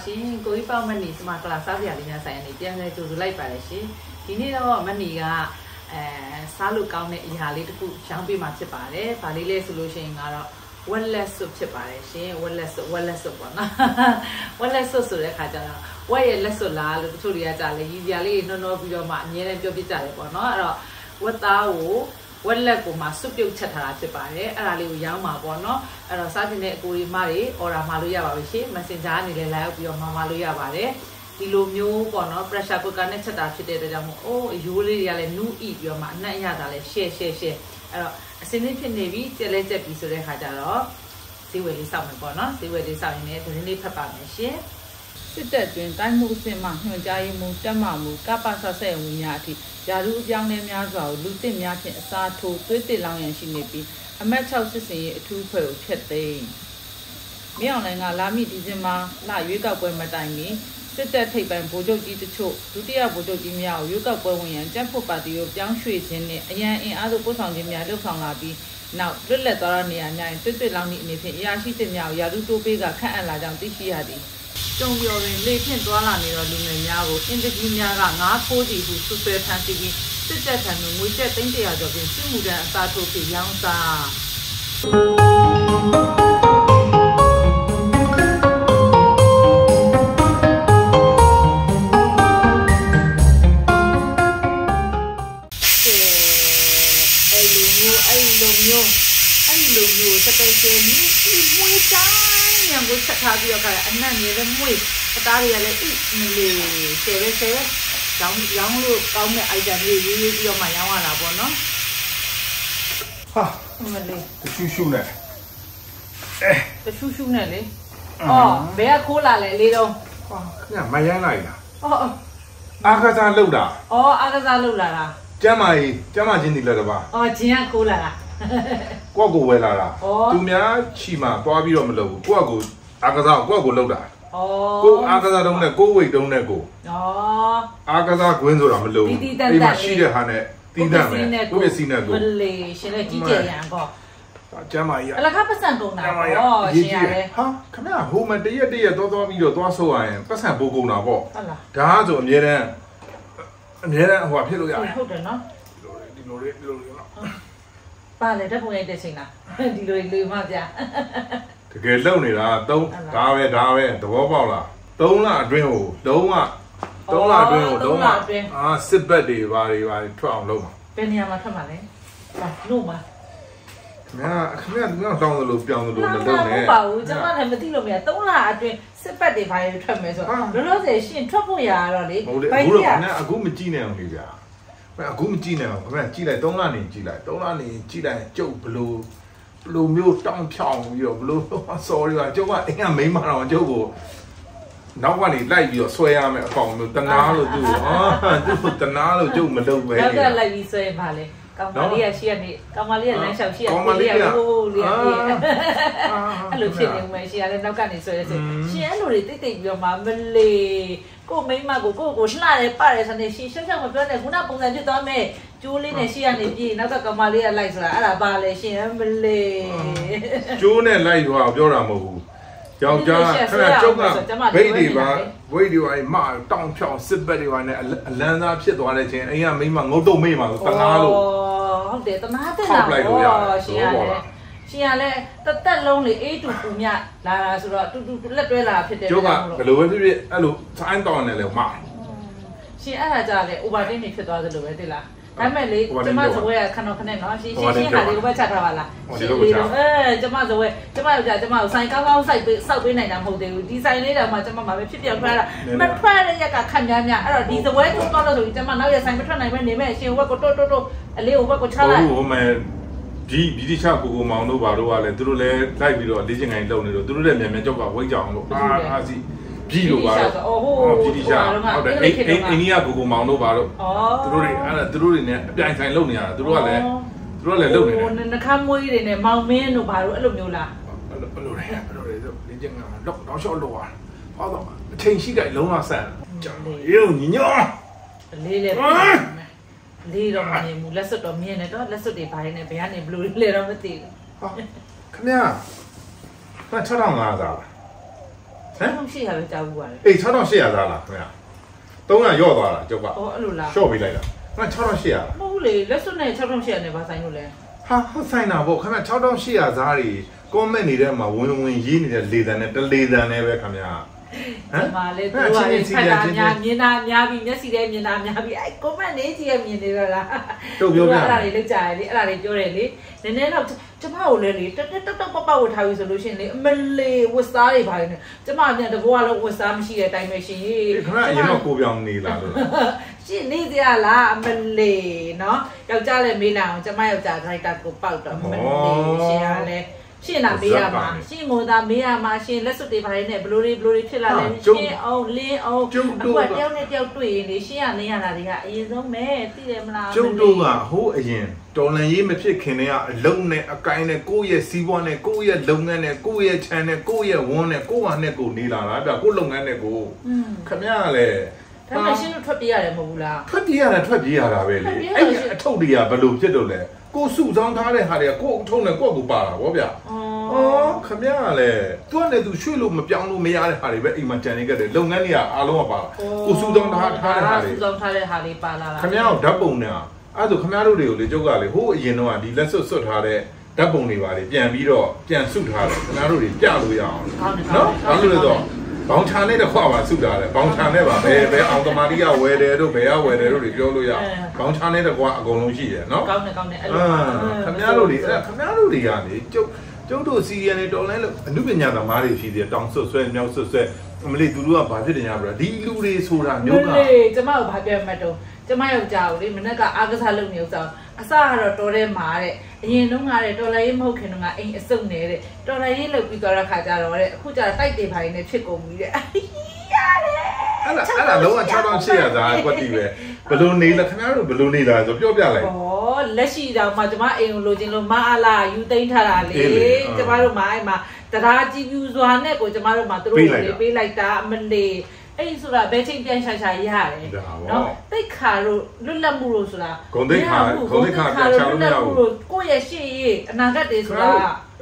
ရှင်ကိုကြီးပေါ့မနီစမကလာစားပြရလေးများဆိုင်အနေပြန်လဲကြိုဆိုလိုက်ပါတယ်ရှင်ဒီနေ့တော့မနီကစားလို့ကောင်းတဲ့အရာလေးတစ်ခုရှောင်းပြမှာဖြစ်ပါတယ်ဗာလေးလဲဆိုလို့ရှိရင်ကတော့ဝက်လက်ဆွဖြစ်ပါတယ်ရှင်ဝက်လက်ဆွပေါ့နော်ဝက်လက်ဆွဆိုတဲ့ခါကျတော့ဝက်ရဲ့လက်ဆွလားလို့တချို့တွေကကြားလဲရည်စရာလေးနှောပြီးတော့မှအမြဲတမ်းပြောပြကြတယ်ပေါ့နော်အဲ့တော့ဝက်သားကိုဝက်လက်ကိုမှစွတ်ပြုတ်ချက်ထားတာဖြစ်ပါတယ်အဲ့ဒါလေးကိုရောင်းမှာပေါ့နော်အဲ့တော့စားတင်တဲ့အကိုကြီးမတွေအော်ဒါမှာလို့ရပါပြီရှင် Messenger ကနေလည်း live ပြီးတော့မှာလို့ရပါတယ်ဒီလိုမျိုးပေါ့နော် pressure cooker နဲ့ချက်တာဖြစ်တဲ့အတွက်ကြောင့်မို့အိုးအယိုးလေးတွေကလည်းနူးဣပြီးတော့မှအနှံ့ရတာလည်း share အဲ့တော့အစင်းလေးဖြစ်နေပြီကြက်လဲကြက်ပြီဆိုတဲ့ခါကျတော့ဈေးဝယ်လေးစောင့်မယ်ပေါ့နော်ဈေးဝယ်လေးစောင့်ရင်လည်းသတင်းလေးဖတ်ပါမယ်ရှင်စစ်တပ်တွင်တိုင်းမှုအဆင့်မှညွှန်ကြားရေးမှူးတက်မှမူကပ္ပဆဆက်ဝင်များအထိယာရုအပြောင်းလဲများစွာကိုလူသစ်များဖြင့်အစားထိုးသွေးတစ်လောင်းရန်ရှိနေပြီးအမတ်6စစ်စင်ရေးအထူးဖွဲ့ကိုဖျက်သိမ်းမြောင်နိုင်ငံလာမီဒီဇင်ဘာလရွေးကောက်ပွဲမတိုင်မီစစ်တပ်ထိပ်ပိုင်းဗိုလ်ချုပ်ကြီးတချို့ဒုတိယဗိုလ်ချုပ်ကြီးများကိုရွေးကောက်ပွဲဝင်ရန်ကြက်ဖို့ပါတီကိုပြောင်းရွှေ့ခြင်းနဲ့အရန်အင်အားစုပို့ဆောင်ခြင်းများလှုပ်ဆောင်လာပြီးနောက်လွတ်လပ်သွားတဲ့နေရာများတွတ်တွတ်လောင်းသည့်အနေဖြင့်အရာရှိသစ်များကိုယာရုတိုးပေးကခန့်အပ်လာကြောင်းသိရှိရသည်ကျုံပြော်တွင်လေဖြင့်သွားလာနေသောလူငယ်များကိုအင်တကြီးများကငါးခိုးစီဟုစွပ်စွဲဖမ်းဆီးပြီးစစ်တပ်ထံသို့ငွေကျပ်300ကျော်ဖြင့်စစ်မှုထမ်းအစားထိုးပြီးရောင်းစားအဲ့လိုမျိုးစပယ်ရှယ်မြင့်ကြီးမွေးတိုင်းညံကိုချက်ထားပြီးတော့အနံ့နေလည်းမွေးအသားတွေကလည်းမလေးဆယ်ပဲရောင်းလို့ကောင်းတဲ့ item လေးရေးပြီးတော့မှရောင်းရတာပေါ့နော်ဟာမလေးရှူနဲ့ရှူနဲ့လေအော်ဘယ်ကခိုးလာလဲလေးတော့ဟာခင်ဗျမရိုင်းလိုက်လားအော်အာကစားလောက်တာအော်အာကစားလောက်လာတာကျမ်းမာချင်းဒီလက်တပါအော်ဂျင်းကခိုးလာတာကိုဝဲလာတာသူများချီမှာသွားပြီးတော့မလုပ်ဘူးကိုအာကစားကိုလောက်တာကိုအာကစားတုံးနဲ့ကိုဝိတ်တုံးနဲ့ကိုအာကစားကွင်းဆိုတာမလုပ်ဘူးအိမ်မှာရှိတဲ့ဟာနဲ့တီးတတ်မယ်ကိုပစ္စည်းနဲ့ကိုမလေးရှင်လည်းကြီးကျယ်ရန်ပေါ့ကျမ်းမာကြီးအလကားပတ်စံကုန်တာပေါ့ရှင်ရတယ်ဟာခင်ဗျဟိုမှာတရက်သွားပြီးတော့သွားဆိုရရင်ပတ်စံပိုးကုန်တာပေါ့ဟုတ်လားဒါဆိုအမြဲတမ်းဟိုဖြစ်လို့ရတယ်ဟုတ်တယ်နော်ဒီလိုလေးနော်ပါလေတက်ပုံရိုက်တဲ့ချိန်လားဒီလိုလူမပြတကယ်လုံနေတာဒါပဲသဘောပေါက်လား3လအတွင်းကိုလုံးဝ3လအတွင်းကိုလုံးဝစစ်ဘက်တွေဘာတွေထွက်အောင်လုပ်မှာဘယ်နေရာမှာထွက်မှာလဲလို့ပါခင်ဗျာတောင်းလို့ပြောင်းလို့မလုပ်နဲ့မပါဘူးကျွန်မလည်းမသိလို့မရ3လအတွင်းစစ်ဘက်တွေဘာတွေထွက်မယ်ဆိုတော့လောလောဆယ်ရှင်ထွက်ဖို့ရတော့လေဘိုက်ရအခုမကြည့်နိုင်အောင်လေဗျာအခုမကြည့်နိုင်အောင်ခင်ဗျကြည့်လိုက်3လနေကြည့်လိုက်ကျုပ်ဘလို့မျိုးတောင်းဖြောင်းပြီးတော့ဘလို့ sorry ပါကျုပ်ကအင်းကမိမတော်ကျုပ်ကိုနောက်ကနေလိုက်ပြီးတော့ဆွဲရမယ်အကောင်မျိုးတနာလို့သူ့တနာလို့ကျုပ်မလုပ်ပဲနောက်ကလိုက်ပြီးဆွဲပါလေကောင်မလေးကရှိရနေကောင်မလေးကလမ်းလျှောက်ရှိရဟိုလေးကဟိုလေးအဲ့လိုဖြစ်နေမှရှိရလဲနောက်ကနေဆွဲတယ်ဆိုရှင်အဲ့လိုတွေတိတ်ပြီးတော့မှမလေးကိုမိမကိုလှတယ်ပါတယ်ဆိုနေရှင်ရှောက်မပြောနဲ့ခုနပုံစံဖြစ်သွားမယ်ကျိုးလေးနဲ့ရှိရနေပြီနောက်ကကောင်မလေးကလိုက်ဆိုတာအဲ့ဒါပါလေရှင်မလေးကျိုးနဲ့လိုက်သွားပြောတာမဟုတ်ဘူးယောက်ျားခဏကျုပ်ကဘိတ်တွေပါမတောင်းဖြောင်းစစ်ဘက်တွေပါနဲ့အလန်းသားဖြစ်သွားတဲ့ချင်းအိမ်ကမိမငုတ်တုတ်မိမှာတနာလို့ဟုတ်တယ်တနာတဲ့လားရှင်ရတယ်တက်လုံးလေအေးတူပူမြလာတာဆိုတော့တူလက်တွဲလာဖြစ်တယ်ကျုပ်ကဘယ်လိုပဲဖြစ်အဲ့လိုဆိုင်းတောင်းနေလေမှာရှင်အဲ့ဒါကြလေ overtime နေဖြစ်သွားသလိုပဲသိလားဒါမဲ့လေကျမဇဝဲခဏနော်ရှင်ဟာလေးကိုပဲချထားပါလားရှင်လေးတော့ကျမဇဝဲကျမယောက်ျားကျမကိုဆိုင်ကောင်းစိုက်ပေးနိုင်တာမဟုတ်သေးဘူးဒီဆိုင်လေးတောင်မှကျမမှာပဲဖြစ်ပြောင်းထွက်တာမထွက်တဲ့ရက်ကခန့်များအဲ့တော့ဒီဇဝဲကိုတော့လို့ဆိုပြီးကျမနောက်ရဆိုင်မထွက်နိုင်ပဲနေမဲ့ရှင်ဘက်ကိုတိုးအလေးကိုဘက်ကိုချလိုက်ဟိုမဲ့ဒီဗီဒီချာကိုမောင်တို့ဘာတို့ကလည်းသူတို့လည်းလိုက်ပြီးတော့လေ့ကျင့်ခိုင်းလုပ်နေတော့သူတို့လည်းမြန်မြန်ကြောက်ကဝိတ်ကြအောင်လို့အာစီ ပြည်လိုပါတော့ပြည်ဒီရှာဟုတ်တယ်အိန္ဒိယကိုမောင်တို့ပါတော့သူတို့တွေအဲ့ဒါသူတို့တွေနဲ့အပြိုင်ဆိုင်လုပ်နေရတာသူတို့ကလည်းလုပ်နေတယ်နှခမ်းမွေးတွေနဲ့မောင်မင်းတို့ဘာလို့အဲ့လိုမျိုးလားအဲ့လိုတွေလေ့ကျင့်တာတော့ရှော့လို့ပါဟောတော့အချိန်ရှိကြလုံးဝဆန်ရုံညောလေးလေလေးတော့မမြင်ဘူးလက်စွပ်တော့မြင်တယ်တော့လက်စွပ်တွေဘာတွေနဲ့ဘယ်ကနေဘလူးလဲတော့မသိဘူးဟာခင်ဗျာ6500သား6800ပဲကြားဘူးပါလေအေး6800သားလားခင်ဗျာ300ရော့သွားတာကျုပ်ကအော်အဲ့လိုလားရှော့ပေးလိုက်တာ6800မဟုတ်လေလက်စွပ်နဲ့6800နဲ့ဘာဆိုင်လို့လဲဟာဟုတ်ဆိုင်တာပေါ့ခင်ဗျာ6800သားတွေ comment နေတဲ့မှာဝင်ရေးနေတဲ့လေတန်းနဲ့တလေတန်းနဲ့ပဲခင်ဗျာဒီမှာလေသူကလည်းဖတ်တာများမြင်တာများပြီးမျက်စိထဲမြင်တာများပြီးအဲ့ comment လေးကြီးရမြင်နေတော့လားတို့ပြောပြအဲ့ဒါတွေလောက်ကြရလေအဲ့ဒါတွေပြောတယ်လေနည်းနည်းတော့ကျမကိုလည်းလေတက်ပေါက်ဝတ်ထားပြီဆိုလို့ရှိရင်လေအမလေးဝတ်စားတွေပါနေကျမပြန်တဘောကလုံးဝတ်စားမရှိတဲ့အတိုင်းပဲရှင်ခင်ဗျာအရင်တော့ကိုပြောင်းနေလားလို့ရှင်နေကြလားအမလေးနော်ယောက်ျားလည်းမေးလာအောင်ကျမယောက်ျားဒရိုက်တာကိုပေါက်တော့အမလေးရှင်ကလည်းရှင်းလာမေးရမှာရှင်းကိုသာမေးရမှာရှင်းလက်စွပ်တွေဘာတွေနဲ့ဘလိုတွေဖြစ်လာလဲရှင်းအောင်လင်းအောင်အခုတယောက်နဲ့တယောက်တွေ့ရင်လေရှင်းရနေရတာတွေကအရင်ဆုံးပဲသိတယ်မလားကျုပ်တို့ကဟိုးအရင်တော်လန်ရေးမဖြစ်ခင်တည်းကအလုံးနဲ့အကိုင်းနဲ့ကိုယ့်ရဲ့စီးပွားနဲ့ကိုယ့်ရဲ့လုပ်ငန်းနဲ့ကိုယ့်ရဲ့ခြံနဲ့ကိုယ့်ရဲ့ဝန်းနဲ့ကိုယ့်ဟာနဲ့ကိုနေလာတာဗျကိုယ့်လုပ်ငန်းနဲ့ကိုခမရလေဒါမှရှင်းလို့ထွက်ပြေးရတယ်မဟုတ်ဘူးလားထွက်ပြေးရတာပဲလေအဲ့ဒီအထုပ်တွေကဘယ်လိုဖြစ်တော့လဲကိုစုဆောင်းထားတဲ့ဟာတွေကကိုအထုံးနဲ့ကိုယ့်ကိုပါတာဗောဗျအော်ခမရလေသူကလည်းသူရွှေ့လို့မပြောင်းလို့မရတဲ့ဟာတွေပဲအိမ်မှာကြံနေကြတယ်လုပ်ငန်းတွေကအားလုံးကပါကိုစုဆောင်းထားတဲ့ဟာတွေစုဆောင်းထားတဲ့ဟာတွေပါလာတာခမရဓာတ်ပုံနဲ့အဲ့ဒါခမရတို့တွေကိုလေကျုပ်ကလေဟိုးအရင်တော့ဒီလက်စွပ်ထားတဲ့ဓာတ်ပုံတွေပါလေပြန်ပြီးတော့ပြန်စုထားတယ်ခမရတို့တွေပြလို့ရအောင်နော်ဘာလို့လဲဆိုတော့ဘောင်ချာနဲ့တခွာပါစုထားတယ်ဘောင်ချာနဲ့ပါဘယ်အောင်တမာတိကဝယ်တယ်တို့ဘယ်ကဝယ်တယ်တို့တွေပြောလို့ရဘောင်ချာနဲ့တခွာအကုန်လုံးရှိတယ်နော်ကောင်းတယ်အဲ့လိုခမရတို့တွေအဲ့ခမရတို့တွေကနေကျုပ်တို့စီရီယန်တွေတော်လဲလို့အမှုပညာသမားတွေရှိသေးတယ်တောင်ဆွတ်ဆွဲမြောက်ဆွတ်ဆွဲအမလေးသူတို့ကဘာဖြစ်တယ်ညာပြောဒီလူတွေဆိုတာမျိုးကကျမကိုဘာပြောမှတ်တော့ကျမယောက်ျားကိုလေမနေ့ကအားကစားလုပ်နေဥစ္စာအစကတော့တော်ထဲမှာတဲ့အရင်တုန်းကတဲ့တော်လိုင်းရေးမဟုတ်ခင်တုန်းကအိမ်အစုံနေတဲ့တော်လိုင်းရေးလုပ်ပြီးသွားတဲ့ခါကျတော့တဲ့အခုကျတော့တိုက်တွေဖိုင်နေဖြစ်ကုန်ပြီတဲ့ရတယ်အဲ့ဒါလုံးဝ6800သားကွက်တီပဲဘလို့နေလဲခင်ဗျားတို့ဘလို့နေလားဆိုပြောပြလိုက်ဩလက်ရှိတော့မှကျမအိမ်ကိုလိုချင်လို့မအားလားယူသိမ်းထားတာလေကျမတို့မှအဲ့မှာတရားကြည့်ပြူစွာနဲ့ကိုကျမတို့မှသူတို့တွေပေးလိုက်တာအမလေးအဲ့ဆိုတာဘယ်ချိန်ပြန်ရှာရတယ်နော်တိတ်ခါတို့လွတ်လပ်မှုလို့ဆိုတာဂုံတိတ်ခါပြန်ချလို့မရဘူးကိုယ့်ရဲ့ရှေ့ရေးအနာဂတ်တွေဆိုတ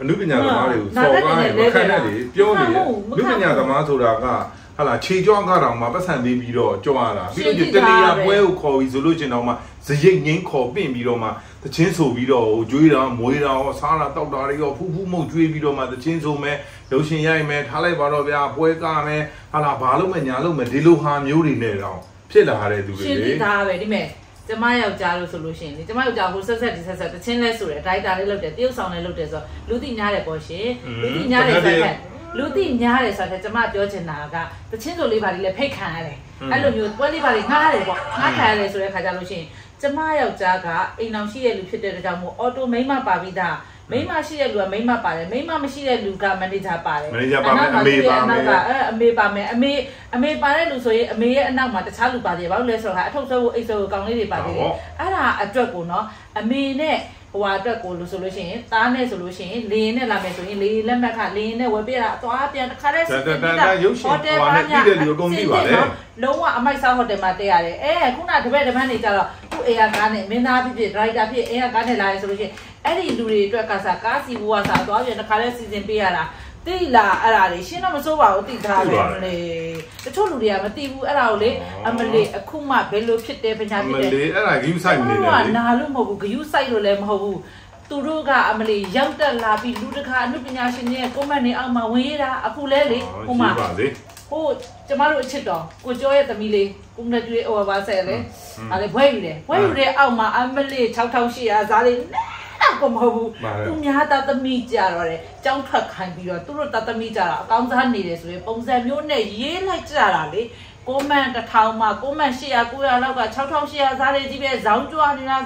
ာအနုပညာသမားတွေကိုစော်ကားနေမခံနဲ့လေပြောနေတယ်အနုပညာသမားဆိုတာကဟာလာခြေကြောကတော့မှပတ်စံပေးပြီးတော့ကြွားတာပြီးတော့တနေရပွဲကိုခေါ်ပြီးဆိုလို့ချင်းတော့မှဇရိတ်ငင်းခေါ်ပင့်ပြီးတော့မှတချင်းဆိုပြီးတော့ကြွေးတာမွေးတာရောစားတာတောက်တာတွေရောဖူးဖူးမုတ်ကြွေးပြီးတော့မှတချင်းဆိုမယ်လှုပ်ရှင်ရိုက်မယ်ထားလိုက်ပါတော့ဗျာပွဲကားမယ်ဟာလာဘာလို့မညာလို့မဒီလိုဟာမျိုးတွေနဲ့တော့ဖြစ်လာတဲ့သူတွေလေရှင်းပြတာပဲဒီမဲ့ကျမယောက်ျားလို့ဆိုလို့ရှိရင်လေကျမယောက်ျားကိုဆက်တချင်းလဲဆိုတယ်ဒိုက်တာလေးလုပ်တယ်တရုပ်ဆောင်လေးလုပ်တယ်ဆိုတော့လူသိများတယ်ပေါ့ရှင်လူသိများတယ်ဆိုတော့လူသိများတယ်ဆိုတော့ကျမပြောချင်တာကတချင်းဆိုလေးပါလေးလည်းဖိတ်ခံရတယ်အဲ့လိုမျိုးပွဲလေးပါလေးငှားတယ်ပေါ့ငှားခံရတယ်ဆိုတဲ့ခါကျလို့ရှိရင်ကျမယောက်ျားကအိမ်အောင်ရှိတဲ့လူဖြစ်တဲ့ကြောင့်မို့အော်တိုမိန်းမပါပြီးသားမိန်းမရှိတဲ့လူကမိန်းမပါတယ်မိန်းမမရှိတဲ့လူကမန်နေဂျာပါတယ်မန်နေဂျာပါမယ်အမေပါမယ်အမေပါမယ်အမေပါတဲ့လူဆိုရင်အမေရဲ့အနောက်မှာတခြားလူပါတယ်ဘာလို့လဲဆိုတော့အထုပ်ဆွဲဖို့အိတ်ဆွဲဖို့ကောင်းလေးတွေပါတယ်အဲ့ဒါအတွက်ကိုနော်အမေနဲ့ဟိုအတွက်ကိုလို့ဆိုလို့ရှိရင်သားနဲ့ဆိုလို့ရှိရင်လေရင်နဲ့လာမယ်ဆိုရင်လေလက်မှတ်ခလေရင်နဲ့ဝယ်ပြတာသွားပြန်တစ်ခါတည်းဟိုတယ်မှာနဲ့ပြည်တယ်လူအကုန်ပြီးပါလေလုံးဝအမိုက်စားဟိုတယ်မှာတက်ရတယ်ခုနတပည့်တပန်းနေကြတော့သူ့အေယာကားနဲ့မင်းသားဖြစ်ဒရိုက်တာဖြစ်အေယာကားနဲ့လာရဆိုလို့ရှိရင်အဲ့ဒီလူတွေအတွက်ကစားကားစီဘူကစားသွားပြန်တစ်ခါတည်းစီစဉ်ပေးရတာတိလာအဲ့ဒါတွေရှင်းတော့မစိုးပါဘူးတိထားပဲမလေးတချို့လူတွေကမသိဘူးအဲ့ဒါကိုလေအမလေးအခုမှဘယ်လိုဖြစ်တယ်ပညာဖြစ်တယ်မလေးအဲ့ဒါဂယူးဆိုင်နေတယ်လေနာလို့မဟုတ်ဘူးဂယူးဆိုင်လို့လည်းမဟုတ်ဘူးသူတို့ကအမလေးရောက်တက်လာပြီးလူတကာအနုပညာရှင်တွေရဲ့ comment တွေအောက်မှာဝင်ရတာအခုလဲလေဟိုမှာဟိုကျမတို့အချစ်တော်ကိုကျော်ရဲ့သမီးလေးကိုမတူရဲ့ဟိုပါဆက်လေအဲ့လေဘွဲယူတယ်အောက်မှာအမလေး6800ဇာတ်လေးကိုမဟုတ်ဘူးသူများသားသမီးကြတော့တယ်ကြောင်းထွက်ခိုင်းပြီးတော့သူတို့သားသမီးကြတာအကောင်းစားနေတယ်ဆိုရင်ပုံစံမျိုးနဲ့ရေးလိုက်ကြတာလေကိုမန်1000မှာကိုမန်800 900လောက်က6800စားလေးကြီးပဲဇောင်းကြွနေတ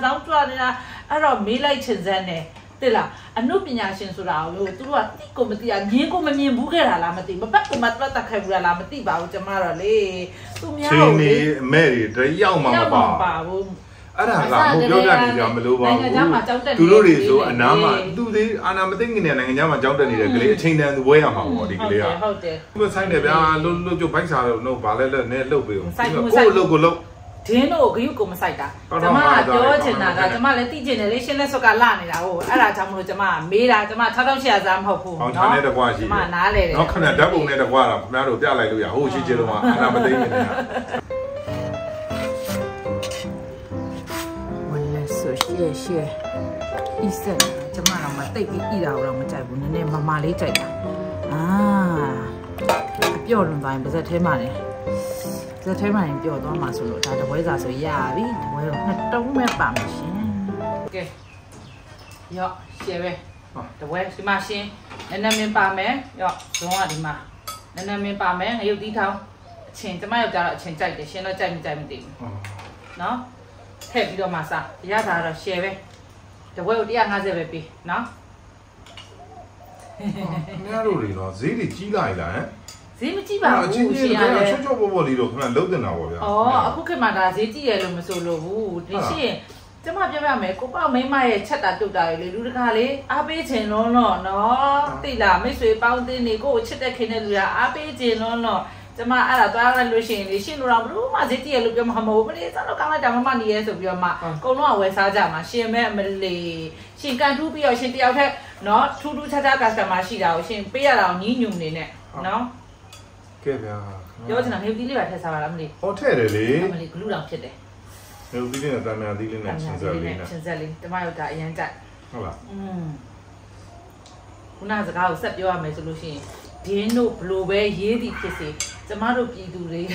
ာအဲ့တော့မေးလိုက်ချင်စမ်းတယ်တ对啦，俺那边也先说了，都说地沟没地啊，年沟没年不开啦，那么地，没把沟没把打开不啦，那么地吧，我就买了嘞，都没有。青你买的，这要嘛吧？အဲ့ဒါကမပြောတတ်နေကြမလို့ပါဘူးသူတို့တွေဆိုအနာမှာသူတွေအာနာမသိငနေနိုင်ငံခြားမှာကြောက်တက်နေတဲ့ကလေးအချိန်တန်ဝဲရမှာပေါ့ဒီကလေးကဟုတ်တယ်သူဆိုင်တယ်ဗျာလှုပ်ကျုပ်ဘိုက်စာတော့ဘာလဲလဲနည်းလှုပ်ပေးအောင်ကိုလှုပ်ကိုလှုပ်ဒင်းတို့ဂယုကိုမဆိုင်တာကျမပြောချင်တာကကျမလည်းသိချင်တယ်လေရှင်းလက်စွက်ကလာနေတာဟုတ်အဲ့ဒါကြောင့်မလို့ကျမမေးတာကျမ6800စားမဟုတ်ဘူးเนาะခဏနဲ့တကွာရှိတယ်ကျမနားလေတယ်เนาะခဏဓာတ်ပုံနဲ့တကွာတော့ခင်ဗျားတို့ပြလိုက်လို့ရဟိုရှိချင်လို့မှာအာနာမသိနေနေတာ谢，医生，这嘛让我对比医疗让我在乎，那妈妈里在呀，啊，不要弄到不是太慢嘞，这太慢不要多嘛说了，他这为啥说压力，我有那都没办法先。OK，要谢呗，这为什么先？那明白没？要中啊的嘛，那明白没？还有地头，钱怎么要加了？钱在的，现在在没的，喏。ထည့်ပြီးတော့မှစားရတာတော့ share ပဲတဝဲကို150ပဲပေးနော်ခင်ဗျားတို့တွေတော့ဈေးတွေကြီးလာပြီလားဟမ်ဈေးမကြီးပါဘူးရှင်ရတယ်ချောချောပေါ်ပေါ်လေးတော့ခင်ဗျားလုံးတင်တာပေါ့ဗျာဩအခုခေတ်မှာဒါဈေးကြီးရလို့မဆိုလို့ဘူးဒီရှင်ကျမပြောပြမယ်ကိုပေါ့မိမရဲ့ချက်တာတုတ်တာလေလူတကာလေအားပေးခြင်းလုံးတော့နော်သိလားမိတ်ဆွေပေါင်းတင်းနေကိုချစ်တဲ့ခင်တဲ့လူကအားပေးခြင်းလုံးတော့ကျမအဲ့ဒါသွားလိုက်လို့ရှိရင်လေရှင်းလို့တော့ဘလို့မှဈေးတည့်ရလို့ပြောမှာမဟုတ်ဘူးမလေးစားတော့ကောင်းလိုက်တာမနေရဲဆိုပြီးတော့မှအကုန်လုံးကဝယ်စားကြမှာရှင်မဲအမလေးရှင်ကန်ထူးပြီးတော့ရှင်တယောက်ထက်နော်ထူးထူးခြားခြား customer ရှိတာကိုရှင်ပေးရတာကိုညီးညူနေနဲ့နော်ကဲဗျာပြောချင်တာငယ်တီးလေးပါထည့်စားပါလားမလေးဟောထည့်တယ်လေမလေးဂလူတောင်ဖြစ်တယ်ငယ်တီးလေးနဲ့တမန်တီးလေးနဲ့ချင်းစက်လေးနဲ့ချင်းစက်လေးတမယောက်တာအရင်ကြိုက်ဟုတ်လားခုနစကားကိုဆက်ပြောရမယ်ဆိုလို့ရှိရင်ဒင်းတို့ဘလို့ပဲရေးသည်ဖြစ်စေကျမတို့ပြည်သူတွေက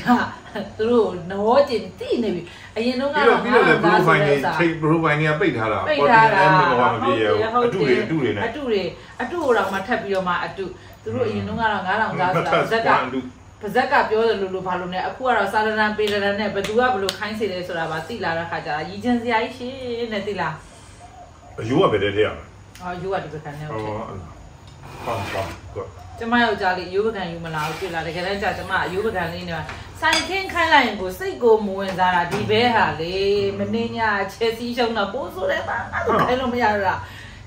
သူတို့နောကျင်တိနေပြီအရင်တော့ကတော့ပြီးတော့လေ profile နေချိန် profile နေပိတ်ထားတာပေါ်တင်တယ်မဟုတ်မပြေရဘူးအတုတွေနဲ့အတုကိုတော့မှထပ်ပြီးတော့မှအတုသူတို့အရင်တော့ကတော့9000သားဆိုတာဇက်ကပြောတယ်လို့ဘာလို့လဲအခုကတော့စာရဏပေရဏနဲ့ဘသူကဘလို့ခိုင်းစေတယ်ဆိုတာပါသိလာတဲ့ခါကျတော့ရည်ချင်စရာကြီးရှင်နဲ့သိလားအယိုးကပဲတည်းရမယ်အော်ယူကဒီပကံနဲ့ဟုတ်ဟုတ်ကျမယောက်ျားလေးအယိုးပကံယူမလာဘူးတွေ့လားတကယ်တမ်းကျကျမအယိုးပကံလေးနဲ့ဆိုင်ခင်းခိုင်းလိုက်ရင်ကိုစိတ်ကိုမဝင်စားတာဒီဘဲဟာလေမင်းညာချဲစီရှုံးတော့ပိုးဆိုးတယ်ပါအဲ့လိုခိုင်းလို့မရတော့တာ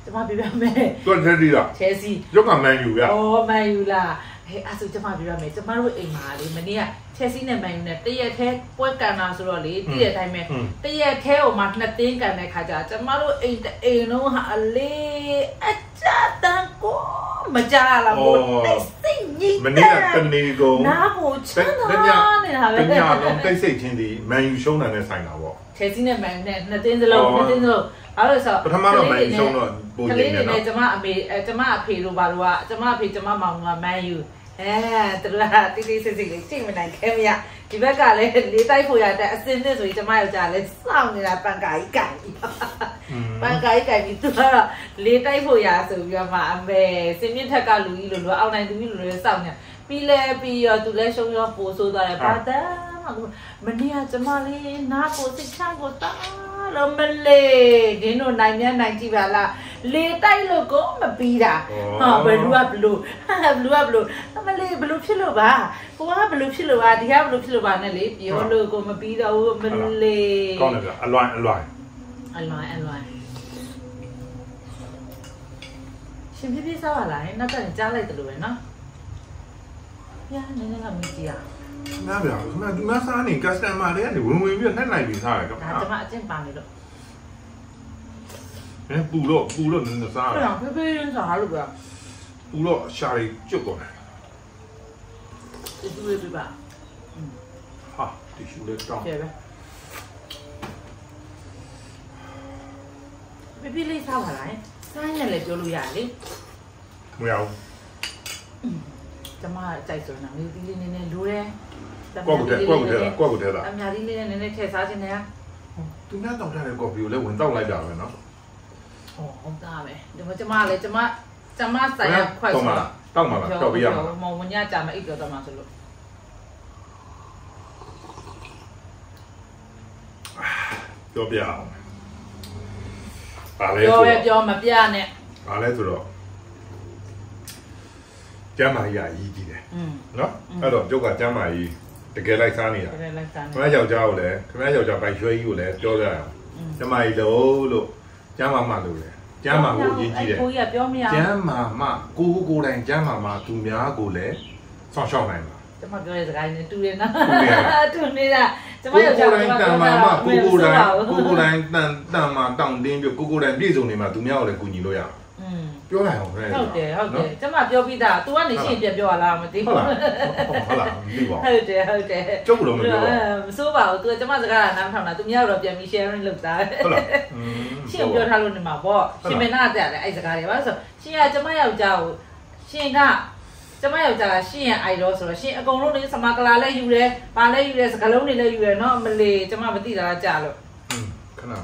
ကျမပြပြမယ်တွက်သေးလားချဲစီရောက်ကမန်ယူရဩမန်ယူလားဟဲ့အဲ့ဆိုကျမပြပြမယ်ကျမတို့အိမ်မှာလေမနေ့ကချဲစီနဲ့မန်ယူနဲ့တရက်သေးပွဲကန်တာဆိုတော့လေတည့်တဲ့အတိုင်းပဲတရက်သေးဟိုမှာ2သိန်းကန်တဲ့ခါကျကျမတို့အိမ်လုံးဟာလေအကြတန်ကိုမကြလားဘို့စိတ်ညစ်မနေ့ကတနေကုန်နားကိုချမ်းသာနေတာပဲတညလုံးတိတ်ဆိတ်ချင်းဒီမန်ယူရှုံးတာနဲ့ဆိုင်တာပေါ့ချဲစီနဲ့မန်ယူနဲ့2သိန်းစလုံးအဲ့လိုဆိုပထမတော့မန်ယူရှုံးတော့ပိုရင်းနေတယ်ကျမအဖေတို့ဘာလို့ကကျမအဖေကျမမောင်ကမန်ယူသူတို့ကတိတိစိတ်စိတ်လေးချိန်မနိုင်ခဲမရဒီဘက်ကလည်းလေးတိုက်ဖို့ရတဲ့အစင်းနဲ့ဆိုရင်ကျမယောက်ျားလည်းစောင့်နေတာပန်ကာကြီးကြိုက်ပြီးပန်ကာကြီးကြိုက်ပြီးသူကတော့လေးတိုက်ဖို့ရဆိုပြီးတော့မှအမေစင်မြင့်ထက်ကလူကြီးလိုအောက်နိုင်သူကြီးလိုစောင့်နေပြီးလဲပြီးရောသူလည်းရှုံးရောပိုဆိုးသွားတယ်ဘာသာမနေ့ကကျမလေးနားကိုစိတ်ချကိုတာလို့မလေးဒင်းတို့နိုင်မြန်နိုင်ကြည့်ပါလားလေတိုက်လို့ကိုမပြီးတာဟာဘလူကဘလူအမလေးဘလူဖြစ်လို့ပါကိုကဘလူဖြစ်လို့ပါဒီကဘလူဖြစ်လို့ပါနဲ့လေပြောလို့ကိုမပြီးတော့ဘူးမလေးကောင်းတယ်ဗျအလွိုင်းရှင်ပြစားပါလားနောက်တော့ကြားလိုက်တယ်လို့ပဲနော်ရနည်းနည်းကမကြည့်ရနားဗျာခမဒီမှာစားနေ customer တွေကနေဝင်ပြီးနှက်နိုင်ပြီးစားတယ်ကွာကျမအကျင့်ပါနေတော့ပူတော့နည်းနည်းစားတယ်ဖေးဖေးရင်းစားလို့ဗျာပူတော့ရှာရီကျွတ်ကုန်တယ်ဒီတူလေးပြပါဟာတီရှူလေးတောင်းကျေပဲဖေးလေးစားပါလားစားရလည်းပြောလို့ရတယ်လေမရဘူးကျမကြိုက်ဆိုတာမျိုးဒီလေးနည်းနည်းလိုတယ်ကွက်ကိုထဲတာအများကြီးလေးနည်းနည်းထည့်စားခြင်းနဲ့သူများတောက်ထားတဲ့ကော်ဖီကိုလည်းဝင်တောက်လိုက်တာပဲနော်ဟုတ်တာပဲဒီမှာကျမလည်းကျမဆိုင်ရခွက်ဆိုတောက်မှာလားတောက်ပြရမှာမောင်ဝညကြမှာအိတ်ပြောတော့မှာဆိုလို့ပြောပြအောင်ပါလေပြောမပြနဲ့ ဘာလဲဆိုတော့ကျမ်းမာကြီးအရေးကြီးတယ်နော်အဲ့တော့ကျုပ်ကကျမ်းမာကြီးတကယ်လိုက်စားနေတာခင်ဗျားယောက်ျားကိုလည်းခင်ဗျားယောက်ျားပိုက်ရွှဲကြီးကိုလည်းပြောကြရအောင်ကျမ်းမာကြီးလို့ကျမ်းမာမှလို့လေကျမ်းမာကိုအရေးကြီးတယ်ကိုကြီးကပြောမရကျမ်းမာမှကိုယ်တိုင်ကျမ်းမာမှသူများကိုလည်းဆောင်းရှောက်နိုင်ပါကျမပြောတဲ့စကားနဲ့တူတယ်နော်တူနေတာကျမယောက်ျားကိုတန်မာမှကိုယ်တိုင်တန်မာတောင်းတင်းပြကိုယ်တိုင်ပြည့်စုံနေမှသူများကိုလည်းကူညီလို့ရပြောလိုက်အောင်ဟုတ်တယ်ကျမပြောပြီးသား तू ကနေရှင်းပြပြောရလားမသိဘူးဟုတ်လားမသိပါဘူးဟုတ်တယ်ကျုပ်တော့မပြောပါဘူးမစိုးပါဘူး तू ကျမစကားကနားမထောင်တာသူများတော့ပြန်ပြီး sharing လုပ်တာဟုတ်လားရှင်းပြောထားလို့နေမှာပေါ့ရှင်မနာတဲ့အဲ့စကားတွေပါဆိုရှင်ကကျမယောက်ျားကိုရှင်ကကျမယောက်ျားကရှင်ရဲ့ idol ဆိုတော့ရှင်အကုန်လုံးနေစမကလာလည်းယူတယ်။ဘာလည်းယူတယ်စကလုံးတွေလည်းယူတယ်နော်အမလီကျမမသိတာကြာလို့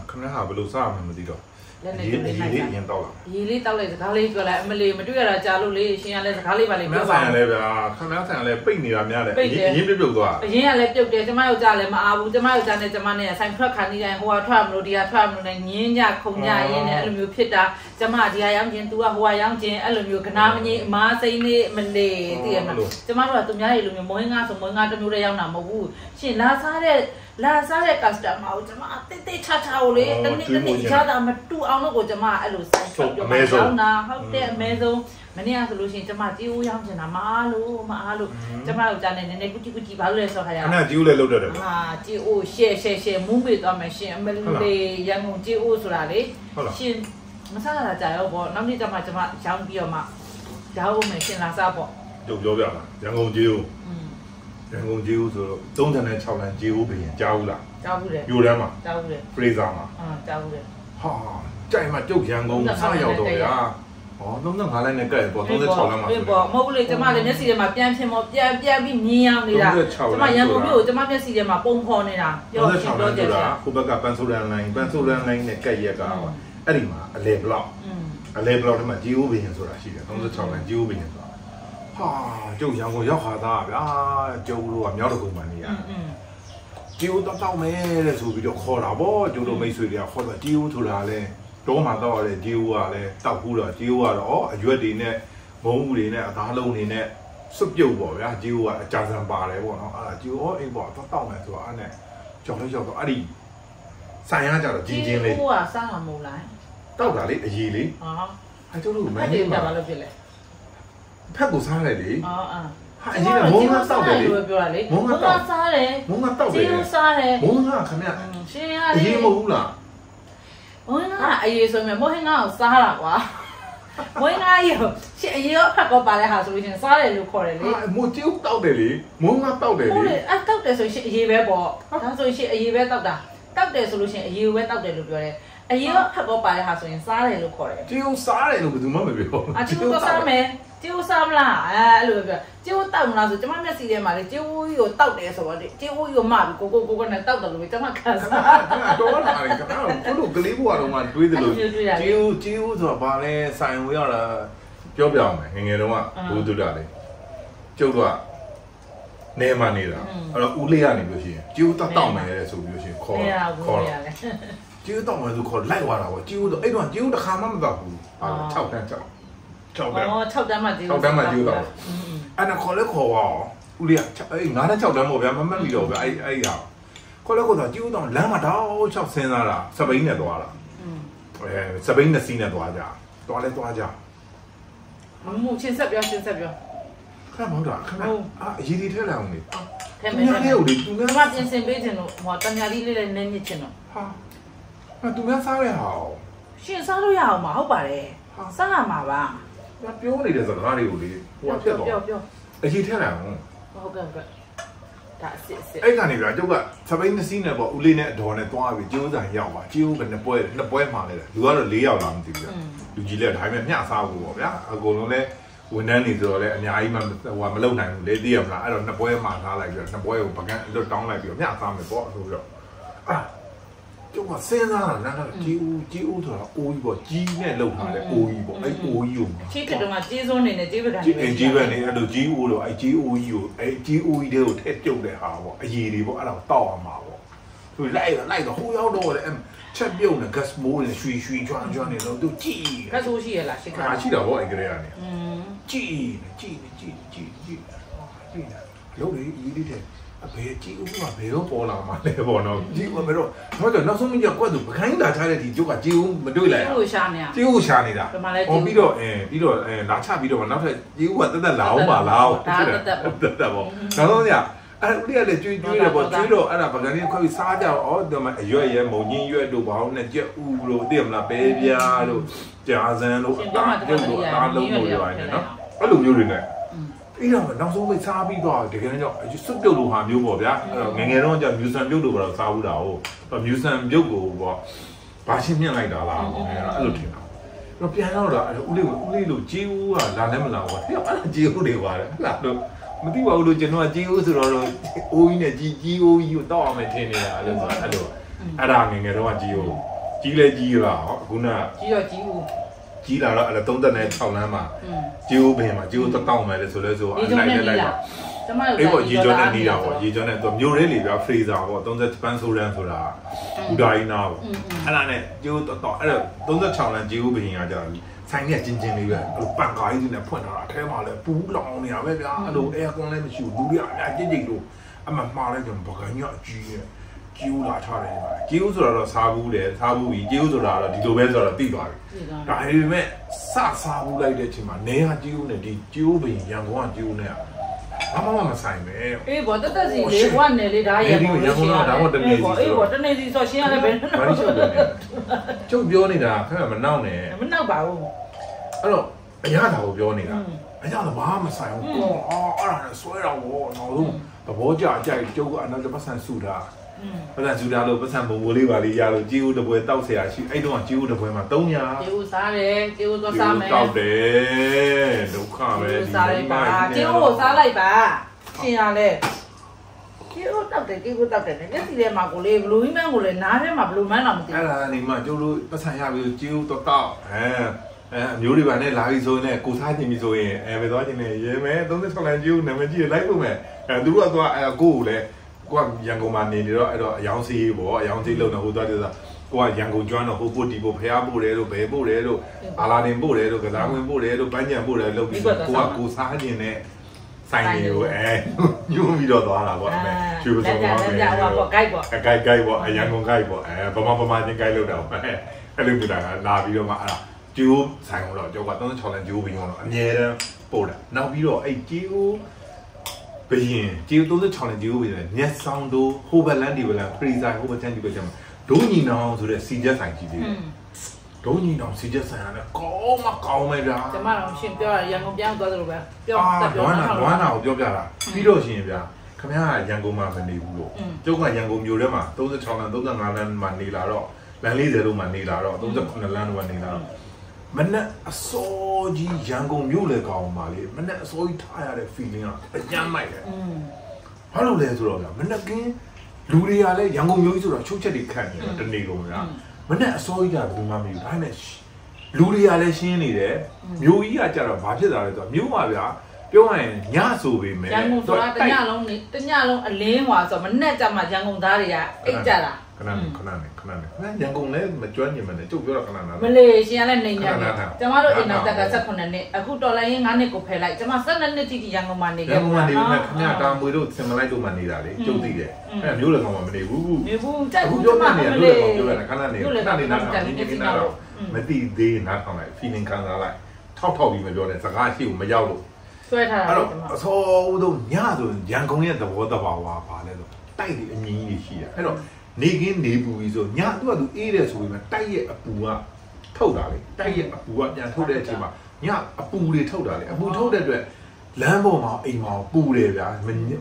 ခဏဟာဘယ်လိုစားမှမသိတော့ရေးလေးရင်တောက်လာရေးလေးတောက်လိုက်စကားလေးပြောလိုက်အမလီမတွေ့ရတာကြာလို့လေရှင်ကလည်းစကားလေးပါလေးပြောပါမယ်ဗျာခဏဆန်လည်းပိတ်နေတာများတယ်အရင်ပြုတ်သွားအရင်ကလည်းပြုတ်တယ်ကျမယောက်ျားလည်းမအားဘူးကျမယောက်ျားနဲ့ကျမနဲ့ဆိုင်ထွက်ခါနေတိုင်းဟိုကထွက်မလို့ဒီကထွက်မလို့နဲ့ညင်းညခုံညရင်းနဲ့အဲ့လိုမျိုးဖြစ်တာကျမဒီကရောင်းခြင်း तू ကဟိုကရောင်းခြင်းအဲ့လိုမျိုးကနာမငိအမားစိမ့်လေးမလေးသိရမလားကျမတို့ကသူများတွေလိုမျိုးမွေးငါဆိုမွေးငါတစ်မျိုးတည်းရောင်းတာမဟုတ်ဘူးရှင်လာစားတဲ့ customer ကိုကျမတိတ်ချကိုလေတနေ့ချတာမတူအောင်လို့ကိုကျမအဲ့လိုဆိုင်ပြောပြောင်းတာဟုတ်တဲ့အမဲဆုံးမနေ့ကဆိုလို့ရှိရင်ကျမတီးဦးရောင်းချင်တာမအားလို့ကျမတို့ကြားနေနေကူတီဘာလို့လဲဆိုခါရခဏတီးဦးလည်းလုပ်တတ်တယ်ဟာတီးဦးရှယ်မူးပေးသွားမယ်ရှင်အမလေးရန်ကုန်တီးဦးဆိုတာလေရှင်မစားရတာကြာရောပေါ့နောက်နေ့ကျမရောင်းပြီးတော့မှရောင်းမယ်ရှင်လာစားပေါ့ပြောပြပါရန်ကုန်တီးဦးရန်ကုန်ကျေးဦးဆိုတော့36လမ်းကျေးဦးဘရင်ကြားဘူးလားကြားဘူးတယ်ယူတန်းမှာကြားဘူးတယ်ဖရေဇာမှာကြားဘူးတယ်ဟာကြိုင်မှာကျုပ်ရန်ကုန်စရောက်တော့ဗျာဟော35လမ်းနဲ့ကဲပေါ့36လမ်းမှာဆိုပေါ့မဟုတ်ဘူးလေကျမလည်းမျက်စိထဲမှာပြန်ဖြစ်မောပြန်ပြီးမြင်အောင်နေတာကျမရန်ကုန်မြို့ကိုကျမမျက်စိထဲမှာပုံဖော်နေတာပြောကြည့်တာဟိုဘက်ကပန်ဆိုလန်လိုင်းနဲ့ကဲ့ရက်ကအဲ့ဒီမှာအလေဘလောက်ထဲမှာကျေးဦးဘရင်ဆိုတာရှိတယ်36လမ်းကျေးဦးဘရင်ဆိုတာဟာကျုပ်ရန်ကုန်ရောက်ခါသားဗျာကျုပ်တို့ကမြောက်တကုံမှနေရကျိုးတောက်မယ်တဲ့ဆိုပြီးတော့ခေါ်တာဗောကျိုးတို့မိတ်ဆွေတွေကခေါ်တော့ကျိုးဆိုတာလဲတော့မှတော့ရတယ်ကျိုးကလည်းတောက်ဘူးတော့ကျိုးကတော့အရွက်တွေနဲ့မုံဦးတွေနဲ့အသားလုံးတွေနဲ့စွပ်ပြုတ်ပေါ့ဗျာကျိုးကအကြံပါတယ်ပေါ့နော်အဲ့ဒါကျိုးအိမ်ပေါ့တောက်မယ်ဆိုတာအဲ့နဲ့ကြော်တော့အဲ့ဒီဆိုင်ရကြတော့ကြီးချင်းလေးကျိုးကစားမှာမဟုတ်လားတောက်တာလေအရေးလေးဟာအဲ့ကျိုးတို့မင်းကြီးဘာလို့ဖြစ်လဲဖက်ကိုစားလိုက်လေဟာအရင်ကမုံကတောက်တယ်လေပြောတာလေမုံကစားတယ်မုံကတောက်တယ်ကျင်းစားတယ်မုံကခင်ဗျရှင်ရတယ်အရင်မဟုတ်ဘူးလားမုံကအရေးဆိုမြမုံဟင်းကိုစားတာကွာမုံကရေရှင်အရေးရောဖက်ကောပါတဲ့ဟာဆိုလို့ရှင်စားတယ်လို့ခေါ်တယ်လေမုံကျင်းတောက်တယ်လေမုံကတောက်တယ်လေဟုတ်တယ်အဲ့တောက်တယ်ဆိုရှင်အရေးပဲပေါ့ဒါဆိုရှင်အရေးပဲတောက်တာတောက်တယ်ဆိုလို့ရှင်အရေးပဲတောက်တယ်လို့ပြောတယ်အရေးရောဖက်ကောပါတဲ့ဟာဆိုရင်စားတယ်လို့ခေါ်တယ်ကျင်းစားတယ်လို့ဘယ်သူမှမပြောဘူးကျင်းစားမယ်ကျိုးစားမလားအဲ့လိုပဲကျိုးတောက်မလားဆိုကျမမျက်စိထဲမှာလေကျိုးကြီးကိုတောက်တယ်ဆိုတော့ကျိုးကြီးကိုမှပြီးကိုနဲ့တောက်တယ်လို့ပဲကျမခံစားတော်လာတယ်ကျွန်တော်တို့ကလေးဘွားတော့မှတွေးတယ်လို့ကျိုးဆိုတာဘာလဲဆိုင်ဝင်ရတာပြောပြအောင်မယ်ငယ်တုန်းကဘူးတူတာလေကျုပ်တို့ကနေမှနေတာအဲ့တော့ဦးလေးကနေပြောရှင်ကျိုးတောက်မယ်ဆိုပြီးရှင်ခေါ်ကျိုးတောက်မယ်ဆိုခေါ်လိုက်သွားတာပေါ့ကျိုးတော့အဲ့တော့ကျိုးတစ်ခါမှမတောက်ဘူး6တန်း6တန်းမှကျိုးတော့အဲ့ဒါခေါ်လဲခေါ်ပါဦးလေးကအဲ့9နဲ့6တန်းပေါ့ဗျာမမှတ်ပြီးတော့ဗျာအဲ့ဟာခေါ်လဲခေါ်တော့ကျိုးတော့လမ်းမှာတော့6ဆင်းလာတာစပိန်နဲ့သွားတာစပိန်နဲ့စီးနဲ့သွားကြသွားကြမချင်းဆက်ပြောခက်မဟုတ်တာခက်အရေးဒီထဲလာအောင်လေထဲမယ်ထဲဦးလေသူများကပြင်ဆင်ပေးခြင်းလို့ဟိုတညာလေးလေးနဲ့ညစ်ခြင်းတော့ဟာသူများစားရအောင်ရှင်စားလို့ရအောင်မဟုတ်ပါတယ်စားရမှာပါပြောနေတဲ့စကားတွေကိုလေဟိုဖြစ်တော့ပြောအရေးထဲလာအောင်ဟုတ်ကဲ့ဒါအစ်အဲ့ကနေပြကျုပ်ကစပိန်နှစ်စီးနဲ့ပေါ့ဦးလေးနဲ့အတော်နဲ့တွားပြီးကျိုးဆိုင်ရောက်ပါကျိုးကနှစ်ပွဲမှာလဲလူကတော့4ယောက်လာမသိဘူးလူကြီးလက်ဒါပေမဲ့မျှစားဖို့ပေါ့ဗျာအကုန်လုံးလဲဝန်ထမ်းနေဆိုတော့လဲအများကြီးမလုံနိုင်ဘူးလေသိရမလားအဲ့တော့နှစ်ပွဲမှာစားလိုက်ပြီးတော့နှစ်ပွဲကိုပကန်းလွတ်တောင်းလိုက်ပြီးတော့မျှစားမယ်ပေါ့ဆိုပြီးတော့ကျုပ်ကစဉ်းစားတာနားတော့ကြီးဦးဆိုတာအိုးကြီးပေါ့ကြီးနဲ့လှုပ်ထားတဲ့အိုးကြီးပေါ့အဲ့အိုးကြီးကိုချစ်တဲ့တော့ကြီးစွန်းနေနဲ့ကြီးပကံနေကြီးပဲနေအဲ့လိုကြီးဦးလို့အဲ့ကြီးအိုးကြီးကိုအဲ့ကြီးအိုးကြီးတွေကိုထည့်ပြုတ်တဲ့ဟာပေါ့အရည်တွေပေါ့အဲ့ဒါကိုတောက်အောင်ပါပေါ့ လိုက်တော့ဟိုရောက်တော့လေချက်ပြုတ်နေ gas မိုးနေရွှေကျွမ်းနေတော့သူကြည် gas ဆိုးရှိရလားရှစ်ခါရှိတာဗောအဲ့ကလေးကနေကြည်လို့လေဒီလေးတဲ့အဘေကြည်ဦးကဘယ်တော့ပေါ်လာမှာလဲပေါ့နော်ကြည်ဦးဘယ်တော့တော့နောက်ဆုံးမကြကွက်သူပခိုင်းလာချတဲ့ဒီကျုပ်ကကြည်ဦးမတွေ့လိုက်ကြည်ဦးရှာနေတာပြီးတော့ပြီးတော့လာချပြီးတော့နောက်ထပ်ကြည်ဦးကတက်လာအောင်ပါလားတက်ပေါ့နောက်ဆုံးညအဲ့ဦးလေးကလည်းကျွေးတယ်ပေါ့ကျွေးတော့အဲ့ဒါပကံလေးခွဲပြီးစားကြတော့အော်ဒီမှာအရွက်ရဲမုံကြီးရွက်တို့ဘာလို့နဲ့ကြက်ဥလို့သိမလားပဲပြားတို့ကြာစံတို့အသားပြုတ်တို့အသားလုံးတို့ရွာနေနော်အဲ့လိုမျိုးတွေနဲ့ပြီးတော့နောက်ဆုံးပဲစားပြီးတော့တကယ်တော့စွတ်ပြုတ်လိုဟာမျိုးပေါ့ဗျာငငယ်တော့ကြာမြူဆန်ပြုတ်တို့ကတော့စားဘူးတာဟုတ်မြူဆန်ပြုတ်ကိုပေါ့ဘာရှင်းမြင့်လိုက်တာလားအဲ့လိုထင်တာတော့ပြန်တော့ဦးလေးလို့ကြေးဦးကလာလည်းမလာဘူးဟဲ့အဲ့ကြေးဦးတွေပါတယ်ဟလားလို့မသိပါဘူးလို့ကျွန်တော်ကကြေးဦးဆိုတော့အိုးကြီးနဲ့ကြီးအိုးကြီးကိုတောက်အောင်မထင်နေတာအဲ့လိုအဲ့ဒါငငယ်တော့ကြေးဦးကြီးလဲကြီးလားဟောခုနကြီးတော့ကြီးဦးကြီးလာတော့အဲ့36လမ်းမှာကျိုးပင်မှာကျိုးတောက်မယ်လေဆိုလဲဆိုအဲ့လိုက်ပါကျမတို့အေးပေါ့ရေကျော်နဲ့နေတာပေါ့ရေကျော်နဲ့သူမျိုးရဲလေပြဖရီဇာပေါ့30ပန်းဆိုရန်ဆိုတာဘူဒါအီနာပေါ့အဲ့ဒါနဲ့ကျိုးတော့အဲ့36လမ်းကျိုးပင်ကကြာဆိုင်နဲ့ကျင်းလေးပဲအဲ့လိုပန်ကားကြီးနဲ့ဖွင့်ထားတာအထဲမှာလဲပူးလောင်နေတာပဲဗျာအဲ့လိုအဲကွန်လည်းမရှိဘူးလူတွေအများကြီးလို့အမှမှားလိုက်တော့ဘကညအကြီးရဲ့ကျိုးလာထားတယ်ပါကျိုးဆိုတာတော့စားဘူးတယ်စားဘူးပြီးကျိုးဆိုတာတော့ဒီလိုပဲဆိုတော့သိသွားပြီဒါပေမဲ့စားဘူးလိုက်တဲ့အချိန်မှာနေဟာကျိုးနဲ့ဒီကျိုးပင်ရန်ကုန်ကကျိုးနဲ့အမမဆိုင်ပဲအေးဘောတက်စီလေးဘွားနယ်လေးဒါရန်ကုန်ကဒါတော့တနေစီအေးဘောတနေစီဆိုရှင်းရလဲဘယ်ဘာလို့ရှောက်တယ်ကျုပ်ပြောနေတာခက်မနှောက်နဲ့မနှောက်ပါဘူးအဲ့တော့အရာတော်ကိုပြောနေတာအရာတော့ဘာမှဆိုင်ဘူးကောအဲ့ဒါနဲ့ဆွဲတော့ဘောနောက်ဆုံးသဘောကျကြိုက်ကျုပ်ကအနောက်တစ်ပတ်ဆန်စုတာပတ်စံကျူတာလို့ပတ်စံဘုံဘိုးလေးပါလေးရလို့ကြီးဦးတပွဲတောက်ဆရာရှိအဲ့တော့ကြီးဦးတပွဲမှာ300ကြီးဦးစားတယ်ကြီးဦးသွားစားမယ်တောက်တယ်ဒုက္ခပဲဒီစားလိုက်ပါကြီးဦးကိုစားလိုက်ပါရှင်ရလဲကြီးဦးတောက်တယ်ကြီးဦးတောက်တယ်မျက်စိထဲမှာကိုလေးဘလူးမန်းကိုလည်းနားထဲမှာဘလူးမန်းတော့မသိဘူးအဲ့ဒါနေမှကျိုးလို့ပတ်စံရပြီးကြီးဦးတော့တောက်အမျိုးတွေပါနဲ့လာပြီးဆိုရင်ကိုစားခြင်းပြီးဆိုရင်ဘယ်သွားခြင်းလဲရေမဲ36လမ်းကြီးဦးနာမည်ကြီးလိုက်ဖို့မယ်သူတို့ကသွားကိုကိုလည်းကိုကရန်ကုန်မှာနေတော့အဲ့တော့အယောင်စီးပေါ့အယောင်စီးလုံနေဟိုသွားတယ်ဆိုကိုကရန်ကုန်ကျွမ်းတော့ဟိုပို့တီပို့ဖျားပို့တယ်လို့ဘဲပို့တယ်လို့အာလာတင်ပို့တယ်လို့ကစားဝင်ပို့တယ်လို့ပန်းကြံပို့တယ်လို့ပြီးကိုကကိုစားခြင်းနဲ့ဆိုင်တွေကိုညှို့ပြီးတော့သွားတာပေါ့အဲ့ကျွေးပစုံပါမယ်လက်ပြဟိုပေါ့ guide ပေါ့ guide ပေါ့အရန်ကုန် guide ပေါ့ဗမာချင်း guide လောက်တာပေါ့အဲ့လိုပြတာကလာပြီးတော့မှအဲ့ဒါကျိုးဆိုင်တော့ကျောက်က36လမ်းကျိုးပြီးတော့အမြဲတမ်းပို့တာနောက်ပြီးတော့အဲ့ကျိုးဘယင်ကျိုး36လမ်းကျိုးပြီးတယ်ညက်ဆောင်တို့ဟိုဘလန်ဒီဘလန်ဖရီဇာဟိုဘချန်ဒီဘချန်ဒုံညီနောင်ဆိုတဲ့စီချက်ဆိုင်ကြီးတွေဒုံညီနောင်စီချက်ဆိုင်ရတယ်ကောင်းမယ်ဗျာကျမတို့ရှင်ပြောရရန်ကုန်ပြောင်းသွားသလိုပဲပြောလွမ်းတာကိုပြောပြတာပြီးတော့ရှင်ဗျာခင်ဗျားကရန်ကုန်မှာမနေဘူးလို့ကျုပ်ကရန်ကုန်မြို့ထဲမှာ36လမ်း35လမ်းမှာနေလာတော့လမ်း40လုံးမှာနေလာတော့38လမ်းတော့နေလာတော့မနဲ့အစိုးကြီးရန်ကုန်မြို့လေကောင်ပါလေမနဲ့အစိုးကြီးထားရတဲ့ feeling ကအကျမ်းမိုက်တယ်ဘာလို့လဲဆိုတော့ဗျာမနဲ့ကင်းလူတွေကလည်းရန်ကုန်မြို့ကြီးဆိုတော့ချုပ်ချက်တွေခတ်နေတော့တနေကုန်ဗျာမနဲ့အစိုးကြီးကဘူးမှမယူဒါပေမဲ့လူတွေကလည်းရှင်းနေတယ်မြို့ကြီးကကြတော့ဘာဖြစ်တာလဲဆိုတော့မြို့မှာဗျာပြောရရင်ညဆိုပေမဲ့ရန်ကုန်ဆိုတာတညလုံးအလင်းဟွာဆိုမနဲ့ကြမှာရန်ကုန်သားတွေကအိတ်ကြတာခဏနေရန်ကုန်လည်းမကျွမ်းကျင်မနဲ့ကျုပ်ပြောတာခဏနာမလေးရှင်ကလည်းနေညာကျမတို့အိမ်နောက်တက်က18နှစ်အခုတော်လိုင်းရင်9နှစ်ကိုဖယ်လိုက်ကျမ12နှစ်တိတိရန်ကုန်မှာနေခဲ့ရန်ကုန်မှာနေပြီခင်ဗျာတာမွေတို့ဆင်မလိုက်တို့မှာနေတာလေကျုပ်သိတယ်အဲ့မျိုးလည်းကောင်မှမနေဘူးနေဘူးကြိုက်ဘူးပြောနေတယ်လို့ပြောရတယ်ခဏနေနားထောင်နေတော့မသိသေးနားထောင်လိုက် feeling ခံစားလိုက်ထောက်ပြီးမပြောနဲ့စကားရှိကိုမရောက်လို့ဆွဲထားတာအဲ့တော့အစောဆုံးညဆိုရန်ကုန်ရဲ့သဘောတဘာဝပါလဲဆိုတိုက်ပြီးအမြင်ကြီးရှိတာအဲ့တော့နေကင်းနေပူကြီးဆိုညသူကသူအေးတယ်ဆိုပေမဲ့တိုက်ရဲ့အပူကထုတ်တာလေတိုက်ရဲ့အပူကပြန်ထုတ်တဲ့အချိန်မှာညအပူတွေထုတ်တာလေအပူထုတ်တဲ့အတွက်လမ်းပေါ်မှာအိမ်မှာပူတယ်ဗျာ